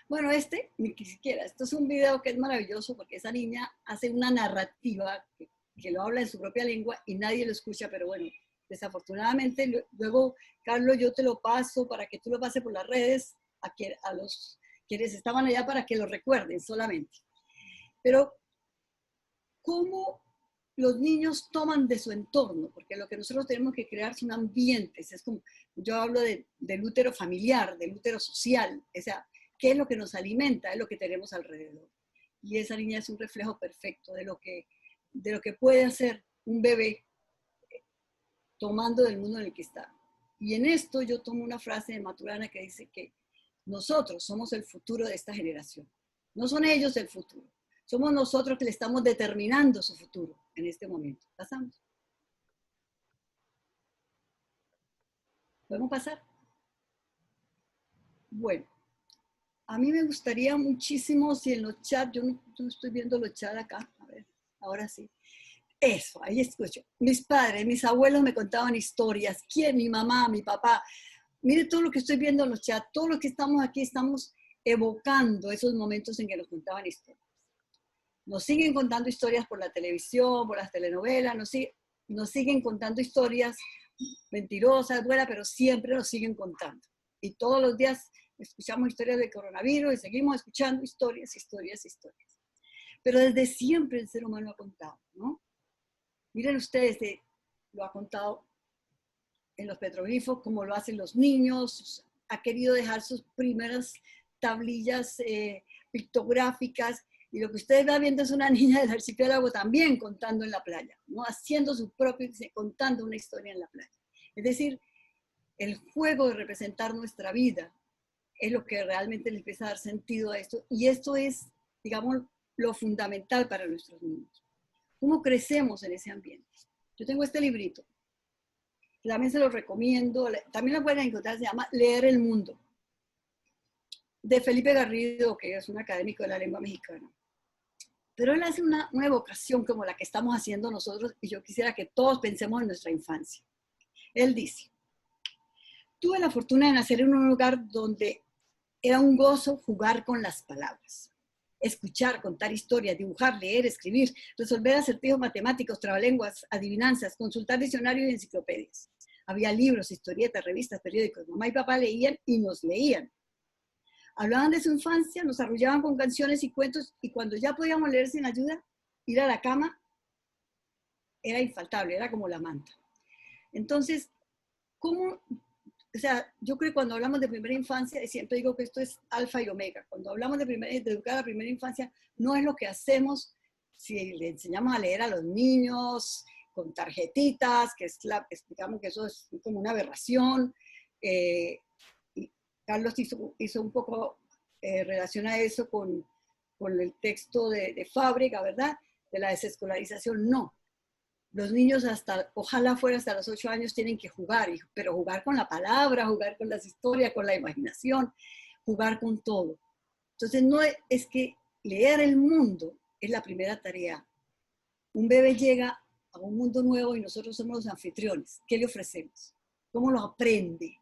Bueno, ni siquiera. Esto es un video que es maravilloso porque esa niña hace una narrativa que lo habla en su propia lengua y nadie lo escucha, pero bueno, desafortunadamente, luego, Carlos, yo te lo paso para que tú lo pases por las redes a los quienes estaban allá para que lo recuerden solamente. Pero, ¿cómo los niños toman de su entorno? Porque lo que nosotros tenemos que crear son ambientes. Es como, yo hablo del útero familiar, del útero social. O sea, ¿qué es lo que nos alimenta? Es lo que tenemos alrededor. Y esa niña es un reflejo perfecto de lo que puede hacer un bebé tomando del mundo en el que está. Y en esto yo tomo una frase de Maturana que dice que nosotros somos el futuro de esta generación. No son ellos el futuro. Somos nosotros que le estamos determinando su futuro en este momento. ¿Pasamos? ¿Podemos pasar? Bueno, a mí me gustaría muchísimo si en los chats, yo no estoy viendo los chats acá, a ver, ahora sí. Eso, ahí escucho. Mis padres, mis abuelos me contaban historias. ¿Quién? Mi mamá, mi papá. Mire todo lo que estoy viendo en los chats, todo lo que estamos aquí, estamos evocando esos momentos en que nos contaban historias. Nos siguen contando historias por la televisión, por las telenovelas, nos siguen contando historias mentirosas, buenas, pero siempre nos siguen contando. Y todos los días escuchamos historias del coronavirus y seguimos escuchando historias. Pero desde siempre el ser humano ha contado, ¿no? Miren ustedes, lo ha contado en los petroglifos, como lo hacen los niños, ha querido dejar sus primeras tablillas pictográficas, y lo que ustedes van viendo es una niña del archipiélago también contando en la playa, ¿no? Haciendo su propio, contando una historia en la playa. Es decir, el juego de representar nuestra vida es lo que realmente le empieza a dar sentido a esto, y esto es, digamos, lo fundamental para nuestros niños. ¿Cómo crecemos en ese ambiente? Yo tengo este librito, que también se lo recomiendo, también lo pueden encontrar, se llama Leer el Mundo, de Felipe Garrido, que es un académico de la lengua mexicana. Pero él hace una evocación como la que estamos haciendo nosotros, y yo quisiera que todos pensemos en nuestra infancia. Él dice: tuve la fortuna de nacer en un lugar donde era un gozo jugar con las palabras. Escuchar, contar historias, dibujar, leer, escribir, resolver acertijos matemáticos, trabalenguas, adivinanzas, consultar diccionarios y enciclopedias. Había libros, historietas, revistas, periódicos. Mamá y papá leían y nos leían. Hablaban de su infancia, nos arrullaban con canciones y cuentos, y cuando ya podíamos leer sin ayuda, ir a la cama era infaltable, era como la manta. Entonces, ¿cómo? O sea, yo creo que cuando hablamos de primera infancia, y siempre digo que esto es alfa y omega, cuando hablamos de educar a la primera infancia, no es lo que hacemos si le enseñamos a leer a los niños con tarjetitas, que es explicamos que eso es como una aberración. Y Carlos hizo un poco relación a eso con el texto de Fábrega, ¿verdad? De la desescolarización. No. Los niños ojalá fuera hasta los 8 años, tienen que jugar, pero jugar con la palabra, jugar con las historias, con la imaginación, jugar con todo. Entonces no es que leer el mundo es la primera tarea. Un bebé llega a un mundo nuevo y nosotros somos los anfitriones. ¿Qué le ofrecemos? ¿Cómo lo aprende?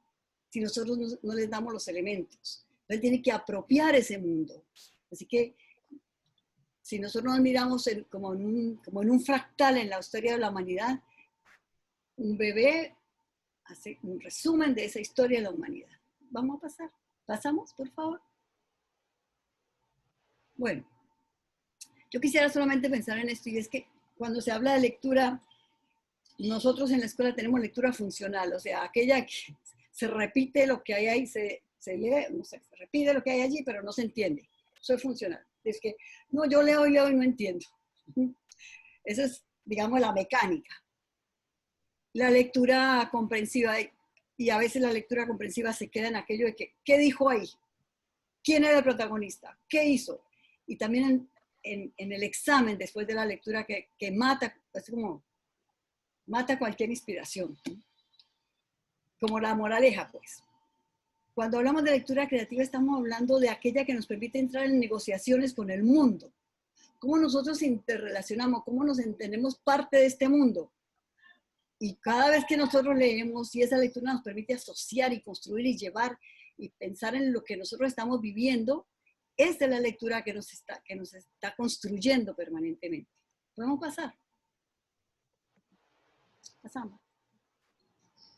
Si nosotros no les damos los elementos. Él tiene que apropiar ese mundo. Así que si nosotros nos miramos como en un fractal en la historia de la humanidad, un bebé hace un resumen de esa historia de la humanidad. Vamos a pasar. ¿Pasamos, por favor? Bueno, yo quisiera solamente pensar en esto, y es que cuando se habla de lectura, nosotros en la escuela tenemos lectura funcional, o sea, aquella que se repite lo que hay ahí, se lee, no sé, se repite lo que hay allí, pero no se entiende. Eso es funcional. Es que, no, yo leo y no entiendo. Esa es, digamos, la mecánica. La lectura comprensiva, y a veces la lectura comprensiva se queda en aquello de que, ¿qué dijo ahí? ¿Quién era el protagonista? ¿Qué hizo? Y también en el examen, después de la lectura, que mata, es como, mata cualquier inspiración, ¿no? Como la moraleja, pues. Cuando hablamos de lectura creativa estamos hablando de aquella que nos permite entrar en negociaciones con el mundo. Cómo nosotros interrelacionamos, cómo nos entendemos parte de este mundo. Y cada vez que nosotros leemos y esa lectura nos permite asociar y construir y llevar y pensar en lo que nosotros estamos viviendo, esa es la lectura que nos está construyendo permanentemente. ¿Podemos pasar? Pasamos.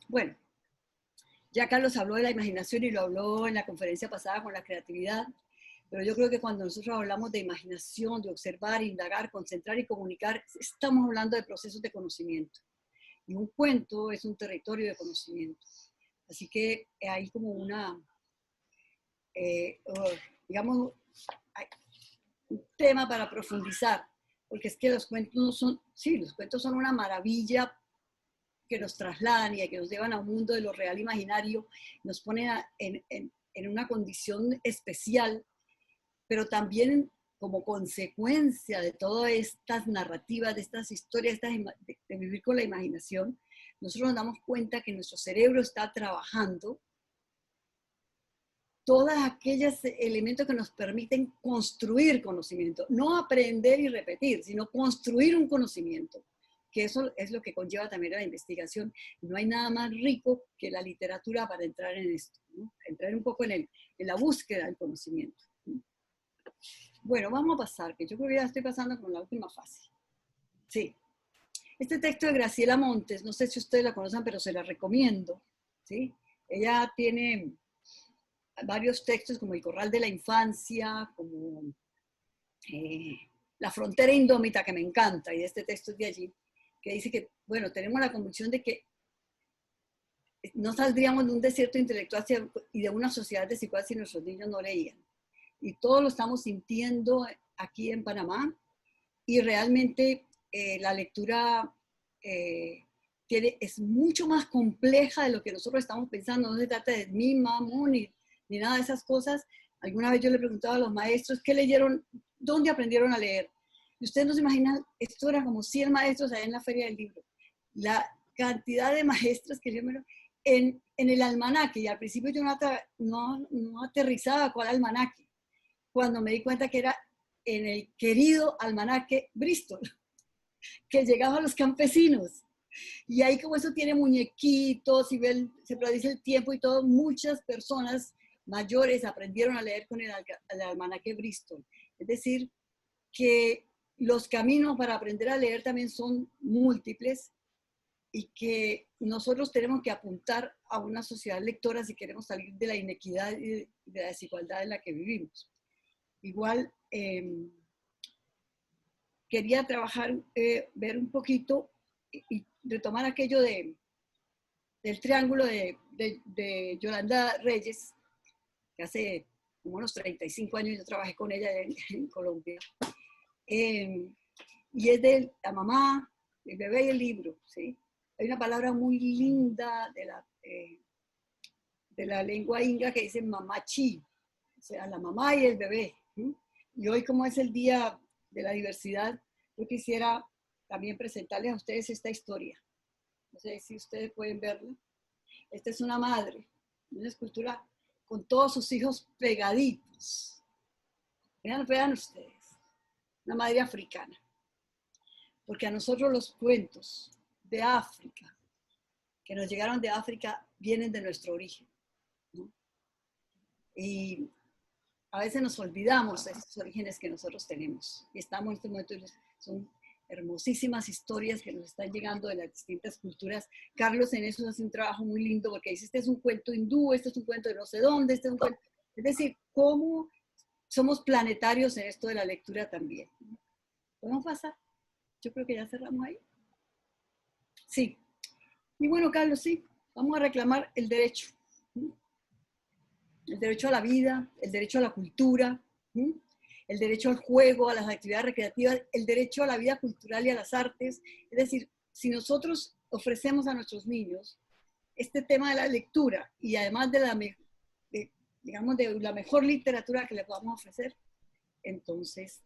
Bueno, ya Carlos habló de la imaginación y lo habló en la conferencia pasada con la creatividad, pero yo creo que cuando nosotros hablamos de imaginación, de observar, indagar, concentrar y comunicar, estamos hablando de procesos de conocimiento. Y un cuento es un territorio de conocimiento. Así que hay como una, digamos, hay un tema para profundizar, porque es que los cuentos no son, sí, los cuentos son una maravilla que nos trasladan y que nos llevan a un mundo de lo real imaginario, nos ponen en una condición especial, pero también como consecuencia de todas estas narrativas, de estas historias, de vivir con la imaginación, nosotros nos damos cuenta que nuestro cerebro está trabajando todos aquellos elementos que nos permiten construir conocimiento, no aprender y repetir, sino construir un conocimiento, que eso es lo que conlleva también la investigación. No hay nada más rico que la literatura para entrar en esto, ¿no? Entrar un poco en la búsqueda del conocimiento. Bueno, vamos a pasar, que yo creo que ya estoy pasando con la última fase. Sí. Este texto de Graciela Montes, no sé si ustedes la conocen, pero se la recomiendo. ¿Sí? Ella tiene varios textos como El Corral de la Infancia, como La Frontera Indómita, que me encanta, y este texto es de allí, que dice que, bueno, tenemos la convicción de que no saldríamos de un desierto intelectual y de una sociedad desigual si nuestros niños no leían. Y todo lo estamos sintiendo aquí en Panamá, y realmente la lectura es mucho más compleja de lo que nosotros estamos pensando. No se trata de mi mamón ni nada de esas cosas. Alguna vez yo le preguntaba a los maestros qué leyeron, dónde aprendieron a leer. Y ustedes no se imaginan, esto era como 100 maestros allá en la Feria del Libro. La cantidad de maestros que yo me en el almanaque, y al principio yo no aterrizaba cuál almanaque, cuando me di cuenta que era en el querido almanaque Bristol, que llegaba a los campesinos. Y ahí, como eso tiene muñequitos y se predice el tiempo y todo, muchas personas mayores aprendieron a leer con el almanaque Bristol. Es decir, que los caminos para aprender a leer también son múltiples, y que nosotros tenemos que apuntar a una sociedad lectora si queremos salir de la inequidad y de la desigualdad en la que vivimos. Igual, quería trabajar, ver un poquito y retomar aquello del triángulo de Yolanda Reyes, que hace como unos 35 años yo trabajé con ella en Colombia. Y es de la mamá, el bebé y el libro, ¿sí? Hay una palabra muy linda de la lengua inga que dice mamachi, o sea, la mamá y el bebé. ¿Sí? Y hoy, como es el Día de la Diversidad, yo quisiera también presentarles a ustedes esta historia. No sé si ustedes pueden verla. Esta es una madre, una escultura con todos sus hijos pegaditos. Vean ustedes, una madre africana. Porque a nosotros los cuentos de África, que nos llegaron de África, vienen de nuestro origen, ¿no? Y a veces nos olvidamos de esos orígenes que nosotros tenemos. Y estamos en este momento, son hermosísimas historias que nos están llegando de las distintas culturas. Carlos en eso hace un trabajo muy lindo, porque dice, este es un cuento hindú, este es un cuento de no sé dónde, este es un cuento... Es decir, cómo somos planetarios en esto de la lectura también. ¿Podemos pasar? Yo creo que ya cerramos ahí. Sí. Y bueno, Carlos, sí, vamos a reclamar el derecho. El derecho a la vida, el derecho a la cultura, el derecho al juego, a las actividades recreativas, el derecho a la vida cultural y a las artes. Es decir, si nosotros ofrecemos a nuestros niños este tema de la lectura y además de la mejor literatura que le podamos ofrecer, entonces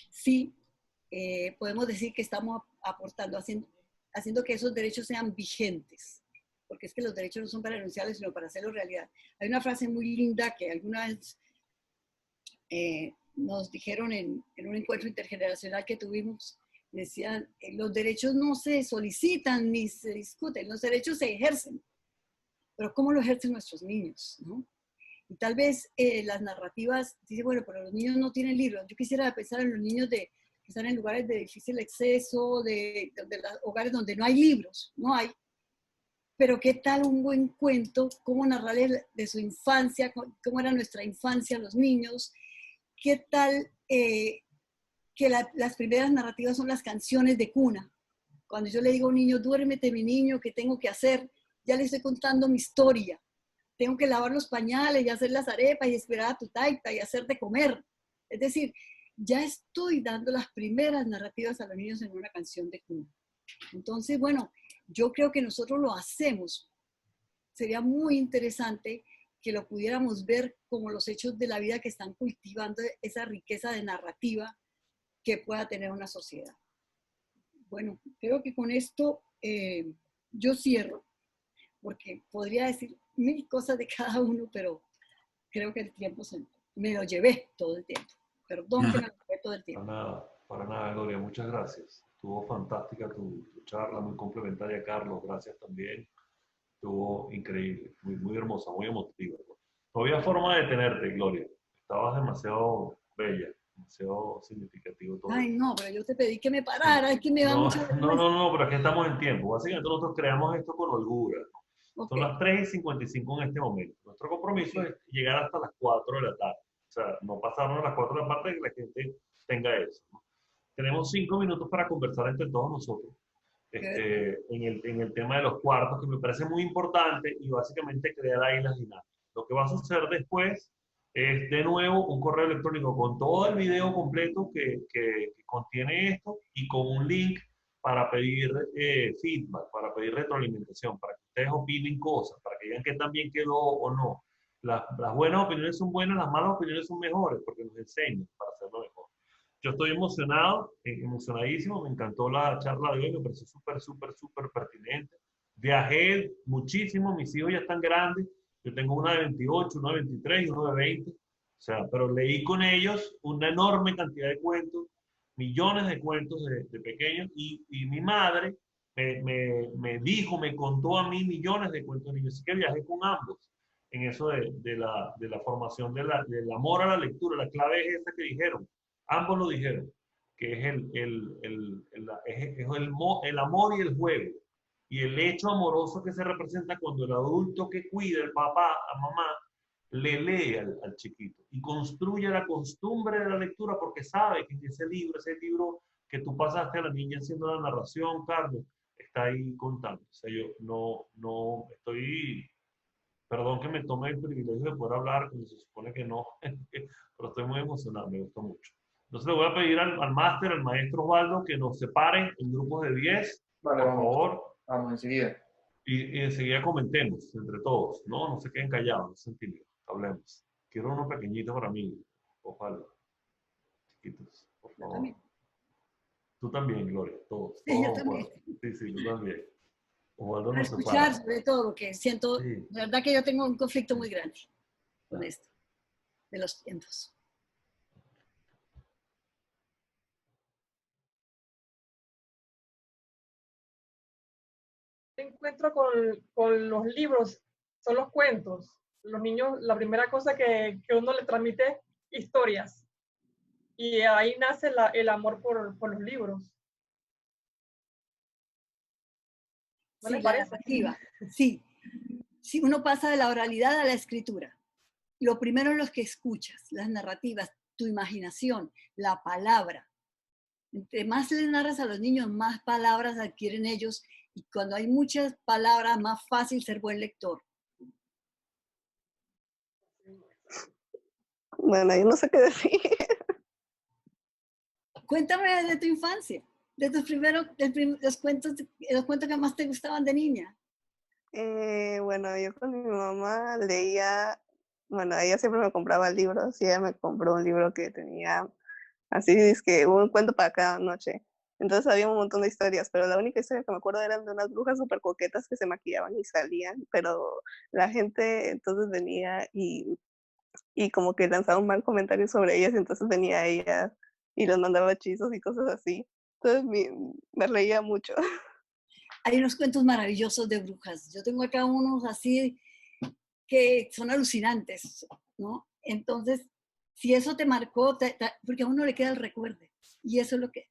sí podemos decir que estamos aportando, haciendo que esos derechos sean vigentes. porque es que los derechos no son para enunciarlos, sino para hacerlos realidad. Hay una frase muy linda que alguna vez nos dijeron en un encuentro intergeneracional que tuvimos, decían, los derechos no se solicitan ni se discuten, los derechos se ejercen, pero ¿cómo lo ejercen nuestros niños? ¿No? Y tal vez las narrativas, dicen, bueno, pero los niños no tienen libros. Yo quisiera pensar en los niños que están en lugares de difícil acceso, de hogares donde no hay libros, no hay. Pero ¿qué tal un buen cuento? ¿Cómo narrarles de su infancia? ¿Cómo era nuestra infancia, los niños? ¿Qué tal que las primeras narrativas son las canciones de cuna? Cuando yo le digo a un niño, duérmete mi niño, ¿qué tengo que hacer? Ya le estoy contando mi historia. Tengo que lavar los pañales y hacer las arepas y esperar a tu taita y hacerte comer. Es decir, ya estoy dando las primeras narrativas a los niños en una canción de cuna. Entonces, bueno, yo creo que nosotros lo hacemos. Sería muy interesante que lo pudiéramos ver como los hechos de la vida que están cultivando esa riqueza de narrativa que pueda tener una sociedad. Bueno, creo que con esto yo cierro, porque podría decir 1000 cosas de cada uno, pero creo que el tiempo me lo llevé todo el tiempo. Perdón que me lo llevé todo el tiempo. Para nada, Gloria, muchas gracias. Estuvo fantástica tu charla, muy complementaria, Carlos, gracias también. Estuvo increíble, muy hermosa, muy emotiva. No había forma de detenerte, Gloria. Estabas demasiado bella, demasiado significativo todo. Ay, no, pero yo te pedí que me parara, es que me da mucha vergüenza. No, pero aquí estamos en tiempo. Básicamente nosotros creamos esto con holgura. Son Okay. las 3:55 en este momento. Nuestro compromiso es llegar hasta las 4 de la tarde. O sea, no pasarnos a las 4 de la tarde y que la gente tenga eso, ¿no? Tenemos 5 minutos para conversar entre todos nosotros en el tema de los cuartos, que me parece muy importante, y básicamente crear ahí las dinámicas. Lo que va a suceder después es de nuevo un correo electrónico con todo el video completo que contiene esto y con un link para pedir feedback, para pedir retroalimentación, para que ustedes opinen cosas, para que digan que también quedó o no. Las buenas opiniones son buenas, las malas opiniones son mejores, porque nos enseñan para hacerlo mejor. Yo estoy emocionado, emocionadísimo, me encantó la charla de hoy, me pareció súper pertinente. Viajé muchísimo, mis hijos ya están grandes, yo tengo una de 28, una de 23 y uno de 20, o sea, pero leí con ellos una enorme cantidad de cuentos, millones de cuentos de pequeños, y mi madre me contó a mí millones de cuentos de niños, así que viajé con ambos en eso de la formación del amor a la lectura. La clave es esa que dijeron. Ambos lo dijeron, que es el amor y el juego. Y el hecho amoroso que se representa cuando el adulto que cuida, el papá, la mamá, le lee al chiquito y construye la costumbre de la lectura porque sabe que ese libro que tú pasaste a la niña haciendo la narración, Carlos, está ahí contando. O sea, yo no estoy... Perdón que me tome el privilegio de poder hablar, como se supone que no, pero estoy muy emocionado, me gustó mucho. Entonces le voy a pedir al máster, al maestro Osvaldo, que nos separen en grupos de 10, Vale, por favor, vamos enseguida. y enseguida comentemos entre todos, ¿no? No se queden callados, no se intimiden, hablemos. Quiero uno pequeñito para mí, Osvaldo, chiquitos, por favor. También. Tú también, Gloria, todos. Sí, yo todos también. Sí, tú también. Osvaldo Para nos escuchar separa. sobre todo, porque siento, Sí. la verdad que yo tengo un conflicto muy grande con esto, de los tiempos. Encuentro con los libros son los cuentos. Los niños, la primera cosa que uno le transmite historias. Y ahí nace el amor por los libros. ¿No Sí, les la parece? narrativa. Sí. Sí, uno pasa de la oralidad a la escritura. Lo primero es lo que escuchas, las narrativas, tu imaginación, la palabra. Entre más les narras a los niños, más palabras adquieren ellos, y cuando hay muchas palabras, más fácil ser buen lector. Bueno, yo no sé qué decir. Cuéntame de tu infancia, de tus primeros, los cuentos que más te gustaban de niña. Bueno, yo con mi mamá leía, bueno, ella siempre me compraba libros y ella me compró un libro que tenía, así es que un cuento para cada noche. Entonces había un montón de historias, pero la única historia que me acuerdo eran de unas brujas súper coquetas que se maquillaban y salían, pero la gente entonces venía y como que lanzaba un mal comentario sobre ellas, entonces venía ella y les mandaba hechizos y cosas así. Entonces me reía mucho. Hay unos cuentos maravillosos de brujas. Yo tengo acá unos así que son alucinantes, ¿no? Entonces, si eso te marcó, porque a uno le queda el recuerdo. Y eso es lo que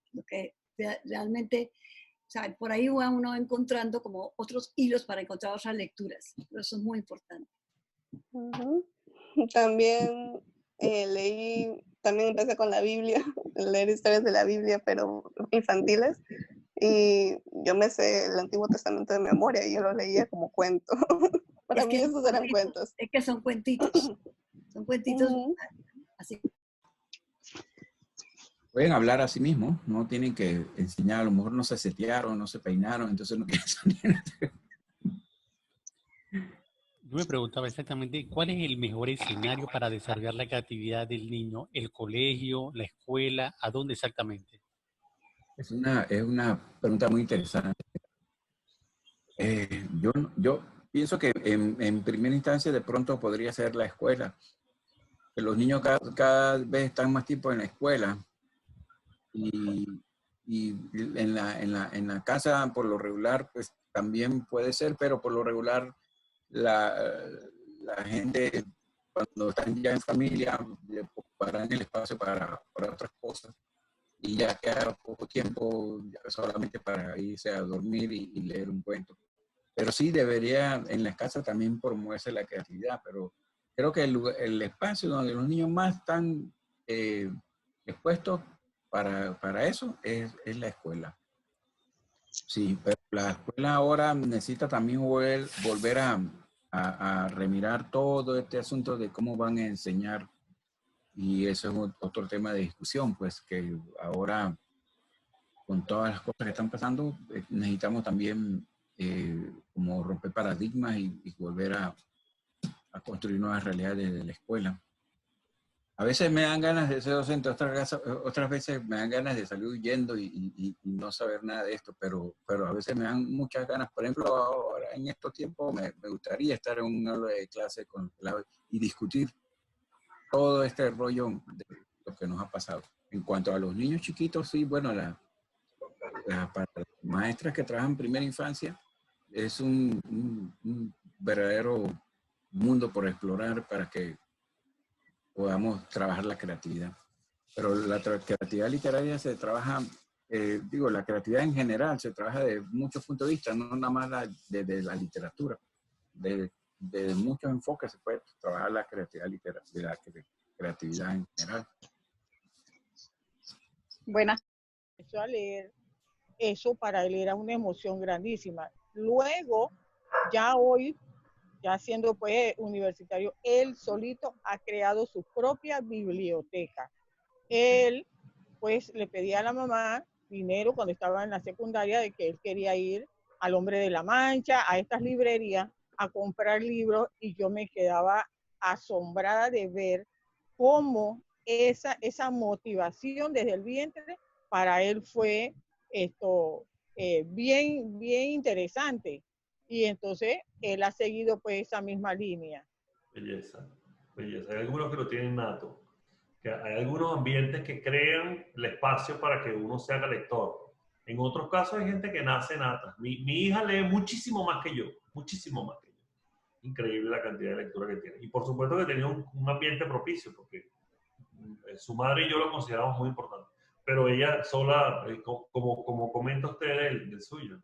realmente, o sea, por ahí va uno encontrando como otros hilos para encontrar otras lecturas. Pero eso es muy importante. Uh-huh. También también empecé con la Biblia, leer historias de la Biblia, pero infantiles. Y yo me sé el Antiguo Testamento de memoria y yo lo leía como cuento. Para mí esos eran cuentos. Es que son cuentitos. Son cuentitos así. Pueden hablar a sí mismos, no tienen que enseñar, a lo mejor no se setearon, no se peinaron, entonces no quieren salir. Yo me preguntaba exactamente cuál es el mejor escenario para desarrollar la creatividad del niño, el colegio, la escuela, ¿a dónde exactamente? Es una pregunta muy interesante. Yo pienso que en primera instancia de pronto podría ser la escuela. Que los niños cada vez están más tiempo en la escuela y en la casa por lo regular pues también puede ser, pero por lo regular la gente cuando están ya en familia le ocuparán el espacio para otras cosas y ya queda poco tiempo solamente para irse a dormir y leer un cuento. Pero sí debería en las casas también promoverse la creatividad, pero creo que el espacio donde los niños más están expuestos para eso es la escuela. Sí, pero la escuela ahora necesita también volver a remirar todo este asunto de cómo van a enseñar. Y eso es otro tema de discusión, pues que ahora con todas las cosas que están pasando, necesitamos también como romper paradigmas y volver a construir nuevas realidades de la escuela. A veces me dan ganas de ser docente, otras veces me dan ganas de salir huyendo y no saber nada de esto, pero a veces me dan muchas ganas. Por ejemplo, ahora en estos tiempos me gustaría estar en un aula de clase y discutir todo este rollo de lo que nos ha pasado. En cuanto a los niños chiquitos, sí, bueno, para las maestras que trabajan en primera infancia, es un verdadero mundo por explorar para que podamos trabajar la creatividad. Pero la creatividad literaria se trabaja, la creatividad en general se trabaja de muchos puntos de vista, no nada más desde la literatura. De muchos enfoques se puede trabajar la creatividad literaria, la creatividad en general. Buenas. Empezó a leer eso, para él era una emoción grandísima. Luego, ya hoy, ya siendo pues universitario, él solito ha creado su propia biblioteca. Él pues le pedía a la mamá dinero cuando estaba en la secundaria de que él quería ir al Hombre de la Mancha, a estas librerías, a comprar libros, y yo me quedaba asombrada de ver cómo esa motivación desde el vientre para él fue bien interesante. Y entonces él ha seguido pues esa misma línea. Belleza, belleza. Hay algunos que lo tienen nato. Que hay algunos ambientes que crean el espacio para que uno se haga lector. En otros casos hay gente que nace nata. Mi hija lee muchísimo más que yo, muchísimo más que yo. Increíble la cantidad de lectura que tiene. Y por supuesto que tenía un ambiente propicio, porque su madre y yo lo consideramos muy importante. Pero ella sola, como comenta usted del suyo.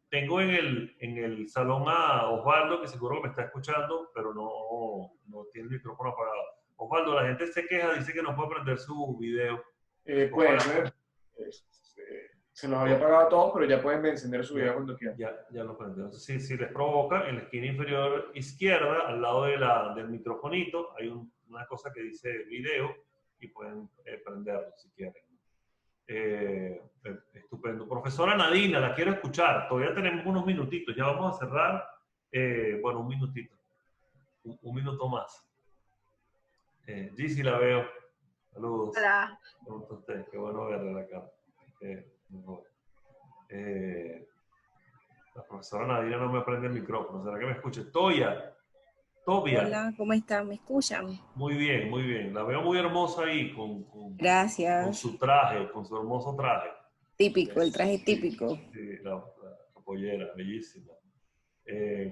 Tengo en el salón a Osvaldo, que seguro que me está escuchando, pero no tiene el micrófono apagado. Osvaldo, la gente se queja, dice que no puede prender su video. Puede ser. Se los había apagado a todos, pero ya pueden encender su video cuando quieran. Ya lo prendió. Entonces, si les provoca, en la esquina inferior izquierda, al lado del microfonito, hay una cosa que dice video y pueden prenderlo si quieren. Estupendo. Profesora Nadina, la quiero escuchar. Todavía tenemos unos minutitos, ya vamos a cerrar. Bueno, un minutito. Un minuto más. Gigi, la veo. Saludos. Hola. ¿Cómo está usted? Qué bueno verle la cara. Mejor. La profesora Nadira no me prende el micrófono. ¿Será que me escucha? Tobia. Hola, ¿cómo están? ¿Me escuchan? Muy bien, muy bien. La veo muy hermosa ahí con Gracias. su traje, con su hermoso traje. Típico, el traje Sí, típico. sí, la pollera, bellísima.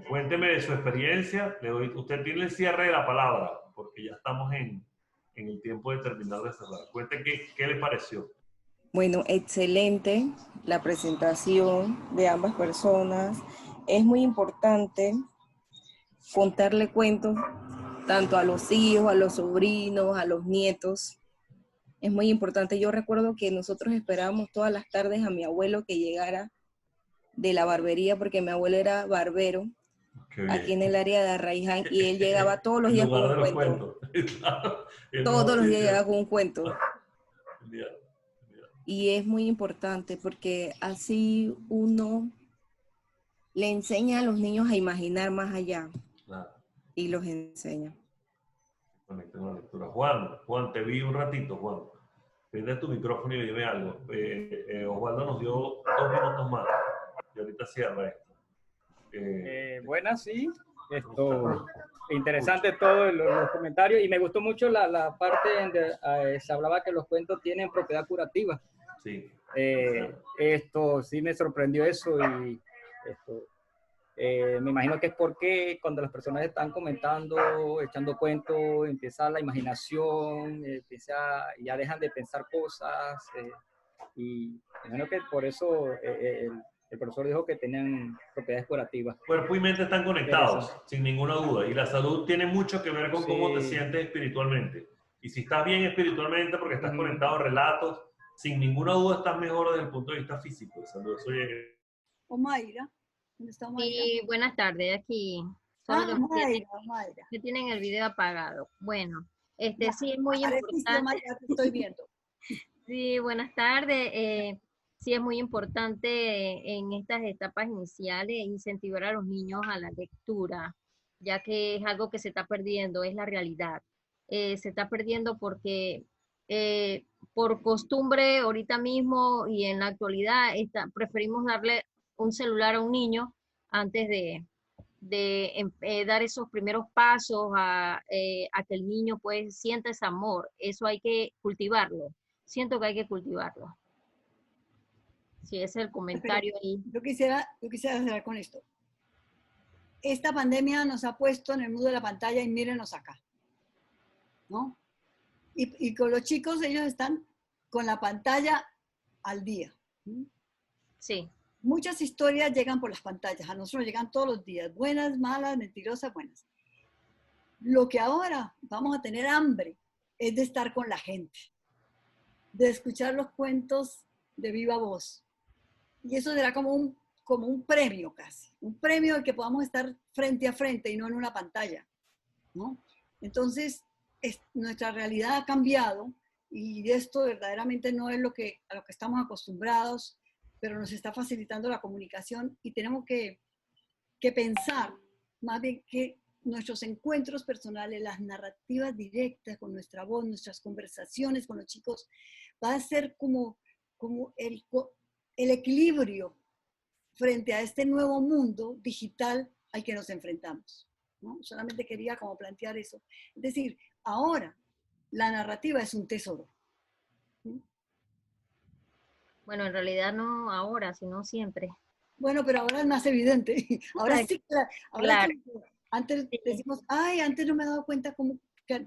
Cuénteme de su experiencia. Usted tiene el cierre de la palabra, porque ya estamos en el tiempo de terminar de cerrar. Cuente qué le pareció. Bueno, excelente la presentación de ambas personas. Es muy importante contarle cuentos tanto a los hijos, a los sobrinos, a los nietos. Es muy importante. Yo recuerdo que nosotros esperábamos todas las tardes a mi abuelo que llegara de la barbería, porque mi abuelo era barbero aquí en el área de Arraiján, y él llegaba todos los días con un cuento. Claro, todos los días llegaba con un cuento. Genial. Y es muy importante porque así uno le enseña a los niños a imaginar más allá. Claro. Y los enseña. Conecta una lectura. Juan, te vi un ratito, Juan. Prende tu micrófono y dime algo. Osvaldo nos dio 2 minutos más y ahorita cierra esto. Buenas, sí. Interesante todos los comentarios, y me gustó mucho la parte donde se hablaba que los cuentos tienen propiedad curativa. Sí. Esto sí me sorprendió eso, y me imagino que es porque cuando las personas están comentando, echando cuentos, empieza la imaginación, ya dejan de pensar cosas, y me imagino que por eso el profesor dijo que tenían propiedades curativas. Cuerpo y mente están conectados, sin ninguna duda, y la salud tiene mucho que ver con cómo te sientes espiritualmente. Y si estás bien espiritualmente porque estás conectado a relatos, sin ninguna duda estás mejor desde el punto de vista físico. De salud. Omaira. ¿Dónde está Omaira? Sí, buenas tardes, aquí. Omaira. Que tienen el video apagado. Bueno, sí es muy importante. Omaira, te estoy viendo. Sí, buenas tardes. Sí es muy importante en estas etapas iniciales incentivar a los niños a la lectura, ya que es algo que se está perdiendo, es la realidad. Se está perdiendo porque por costumbre ahorita mismo y en la actualidad preferimos darle un celular a un niño antes de dar esos primeros pasos a que el niño pues sienta ese amor. Eso hay que cultivarlo. Siento que hay que cultivarlo. Sí, ese es el comentario ahí. Yo quisiera cerrar con esto. Esta pandemia nos ha puesto en el mundo de la pantalla y mírenos acá, ¿no? Y con los chicos, ellos están con la pantalla al día. Sí. Muchas historias llegan por las pantallas, a nosotros llegan todos los días, buenas, malas, mentirosas, buenas. Lo que ahora vamos a tener hambre es de estar con la gente, de escuchar los cuentos de viva voz. Y eso será como un premio casi, un premio de que podamos estar frente a frente y no en una pantalla, ¿no? Entonces, nuestra realidad ha cambiado y esto verdaderamente no es a lo que estamos acostumbrados, pero nos está facilitando la comunicación y tenemos que pensar más bien que nuestros encuentros personales, las narrativas directas con nuestra voz, nuestras conversaciones con los chicos, va a ser como el equilibrio frente a este nuevo mundo digital al que nos enfrentamos, ¿no? Solamente quería como plantear eso. Es decir, ahora la narrativa es un tesoro. ¿Sí? Bueno, en realidad no ahora, sino siempre. Bueno, pero ahora es más evidente. Ahora sí, claro. Antes decimos, ay, antes no me he dado cuenta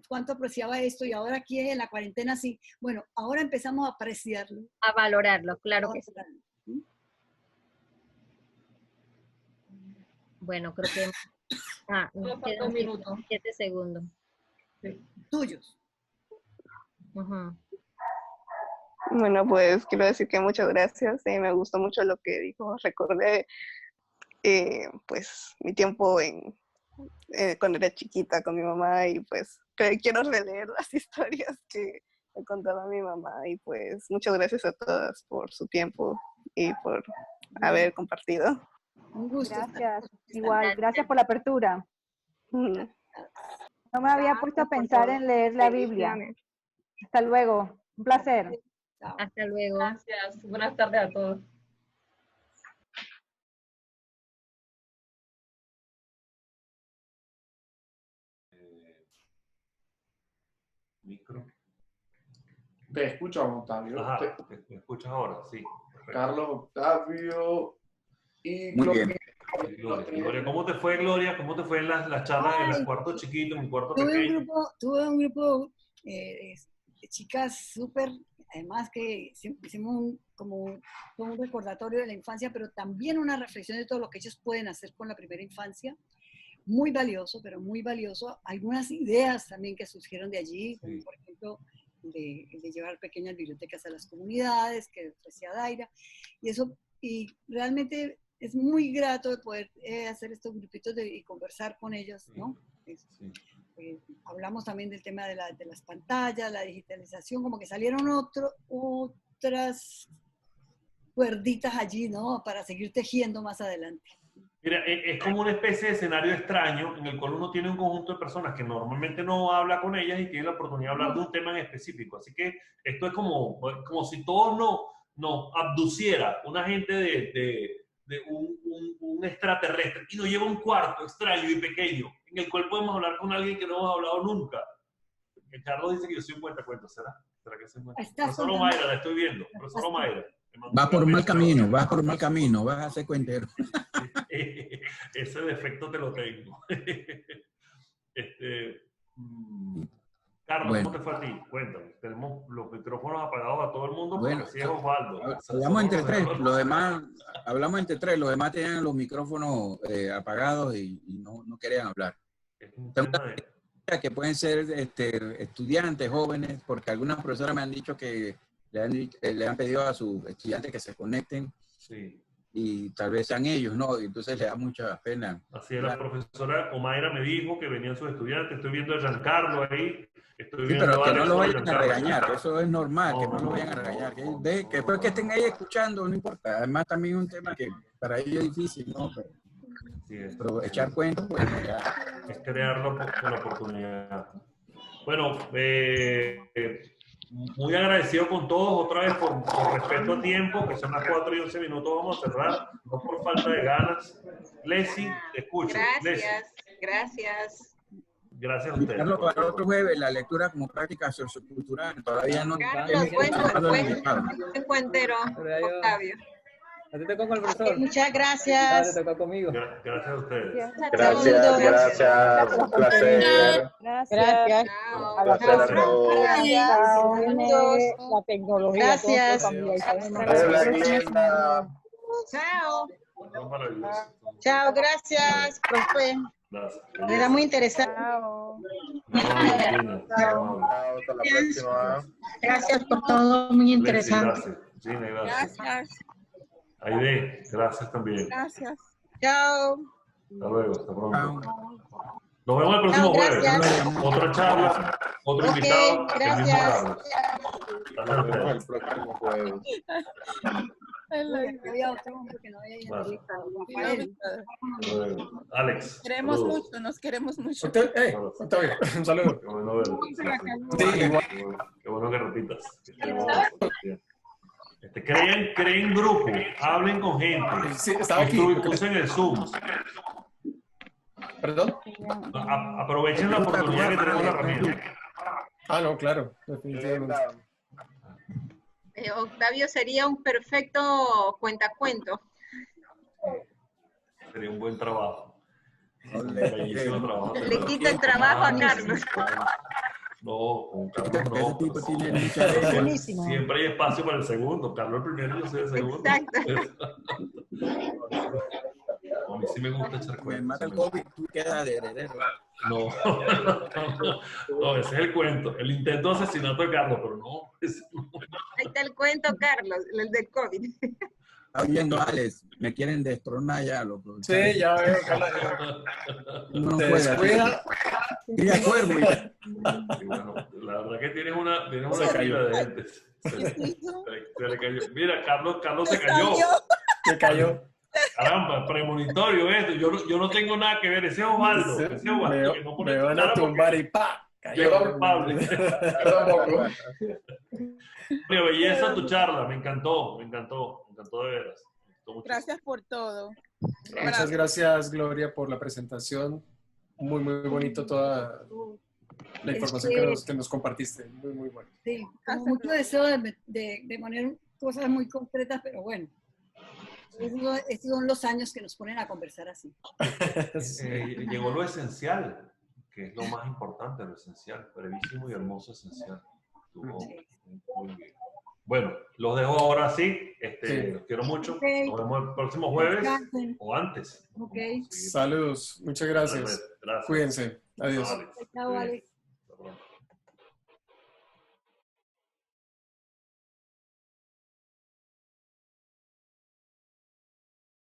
cuánto apreciaba esto y ahora aquí en la cuarentena sí. Bueno, ahora empezamos a apreciarlo. A valorarlo, claro que sí. Bueno, creo que... Nos falta quedan un minuto. 7 segundos. Sí. Tuyos. Bueno, pues quiero decir que muchas gracias. Me gustó mucho lo que dijo. Recordé pues mi tiempo cuando era chiquita con mi mamá y pues quiero releer las historias que me contaba mi mamá y pues muchas gracias a todas por su tiempo y por haber compartido. Un gusto. Gracias. Igual, gracias por la apertura. No me había puesto a pensar en leer la Biblia. Hasta luego. Un placer. Chao. Hasta luego. Gracias. Buenas tardes a todos. Micro. Te escuchamos, Octavio. Ajá, ¿me escuchas ahora? Sí. Perfecto. Carlos, Octavio y Muy bien. Gloria, ¿cómo te fue, Gloria? ¿Cómo te fue en las charlas en el cuarto chiquito, en el cuarto pequeño? Tuve un grupo de chicas súper, además que hicimos como un recordatorio de la infancia, pero también una reflexión de todo lo que ellos pueden hacer con la primera infancia. Muy valioso, pero muy valioso. Algunas ideas también que surgieron de allí, como por ejemplo de llevar pequeñas bibliotecas a las comunidades, que ofrecía Daira, y realmente es muy grato de poder hacer estos grupitos y conversar con ellos, ¿no? Hablamos también del tema de las pantallas, la digitalización, como que salieron otras cuerditas allí, ¿no? Para seguir tejiendo más adelante. Mira, es como una especie de escenario extraño en el cual uno tiene un conjunto de personas que normalmente no habla con ellas y tiene la oportunidad de hablar de un tema en específico. Así que esto es como si todos nos abduciera una gente de un extraterrestre y nos lleva a un cuarto extraño y pequeño en el cual podemos hablar con alguien que no hemos hablado nunca. Carlos dice que yo soy un cuentacuentos, ¿será? ¿Será que soy un cuentacuentos? Profesor Omaira, la estoy viendo. Profesor Omaira. Vas por mal camino, vas a ser cuentero. Ese defecto te lo tengo. Carlos, Bueno. ¿cómo te fue a ti? Cuéntame. Tenemos los micrófonos apagados a todo el mundo, Bueno, porque así es Osvaldo. hablamos entre tres, los demás tenían los micrófonos apagados y no querían hablar. Es un tema Que pueden ser estudiantes, jóvenes, porque algunas profesoras me han dicho que le han pedido a sus estudiantes que se conecten. Sí. Y tal vez sean ellos, ¿no? Y entonces le da mucha pena. Así es, la profesora Omaira me dijo que venían sus estudiantes. Estoy viendo a Giancarlo ahí. Estoy viendo pero a que Alex no lo con vayan a Giancarlo. regañar, eso es normal, que no lo vayan a regañar. Que después que estén ahí escuchando, no importa. Además, también es un tema que para ellos es difícil, ¿no? Pero echar cuentos, pues ya. Es crearlo con la oportunidad. Bueno, muy agradecido con todos, otra vez por respeto a tiempo, que son las 4:11 minutos, vamos a cerrar, no por falta de ganas. Leslie, te escucho. Gracias, gracias. Gracias a ustedes. Carlos, para el otro jueves, la lectura como práctica sociocultural, todavía no... Carlos, buen cuentero, Octavio. ¿A ti te tocó con el profesor? Muchas gracias. Te tocó conmigo. Gracias a ustedes. Gracias. Un placer. Gracias. Un placer a todos. La tecnología. Gracias. Hola, Glenda. Chao. Maravilloso. Chao, gracias, profe. Gracias. Era muy interesante. Chao. Hasta la próxima. Gracias por todo, muy interesante. Gracias. Gina, gracias. Aide, gracias también. Gracias. Chao. Hasta luego, hasta pronto. Nos vemos el próximo jueves. Otra charla, otro invitado. Gracias. Nos vemos el próximo jueves. Había otro hombre que no había ido. Alex. Queremos saludos. mucho, nos queremos mucho. Octavio, un saludo. Qué bueno verlo. Sí, igual. Qué bueno que repitas. Creen grupo, hablen con gente. Sí, estaba aquí. Usen el Zoom. ¿Perdón? Aprovechen la oportunidad que tenemos la herramienta. Ah, no, claro. Definitivamente. Octavio sería un perfecto cuentacuento. Sería un buen trabajo. Bellísimo trabajo. Le quita el trabajo a Carlos. No, con Carlos no. Siempre hay espacio para el segundo. Carlos el primero, yo soy el segundo. Exacto. A mí sí me gusta echar Me cuentos. mata el COVID, tú quedas de heredero. No, no, ese es el cuento. El intento de asesinato de Carlos, pero no. Ahí está el cuento, Carlos, el del COVID. Está oyendo, Alex, me quieren destronar ya, loco. Sí, ya veo, No te puede. descuida. Cría cuervo. Y bueno, la verdad que tienes una fila de gente. Se le cayó. Mira, Carlos se cayó. Se cayó. Caramba, premonitorio esto. Yo no tengo nada que ver. Ese es Osvaldo. Ese es Osvaldo. Que no pone Me van cara a tumbar y ¡pa! Llegó culpable. Yo tampoco. Oye, belleza tu charla, me encantó de veras. Me gustó mucho. Gracias por todo. Muchas gracias, Gloria, por la presentación. Muy, muy bonito toda la información que nos compartiste. Muy, muy bueno. Sí, con mucho deseo de poner cosas muy concretas, pero bueno. Estos son los años que nos ponen a conversar así. Llegó lo esencial, que es lo más importante, lo esencial. Brevísimo y hermoso esencial. Estuvo muy bien. Bueno, los dejo ahora sí. Los quiero mucho. Okay. Nos vemos el próximo jueves Descansen. o antes. Okay. Saludos. Muchas gracias. Gracias. Cuídense. Adiós. Alex. Chao, Alex.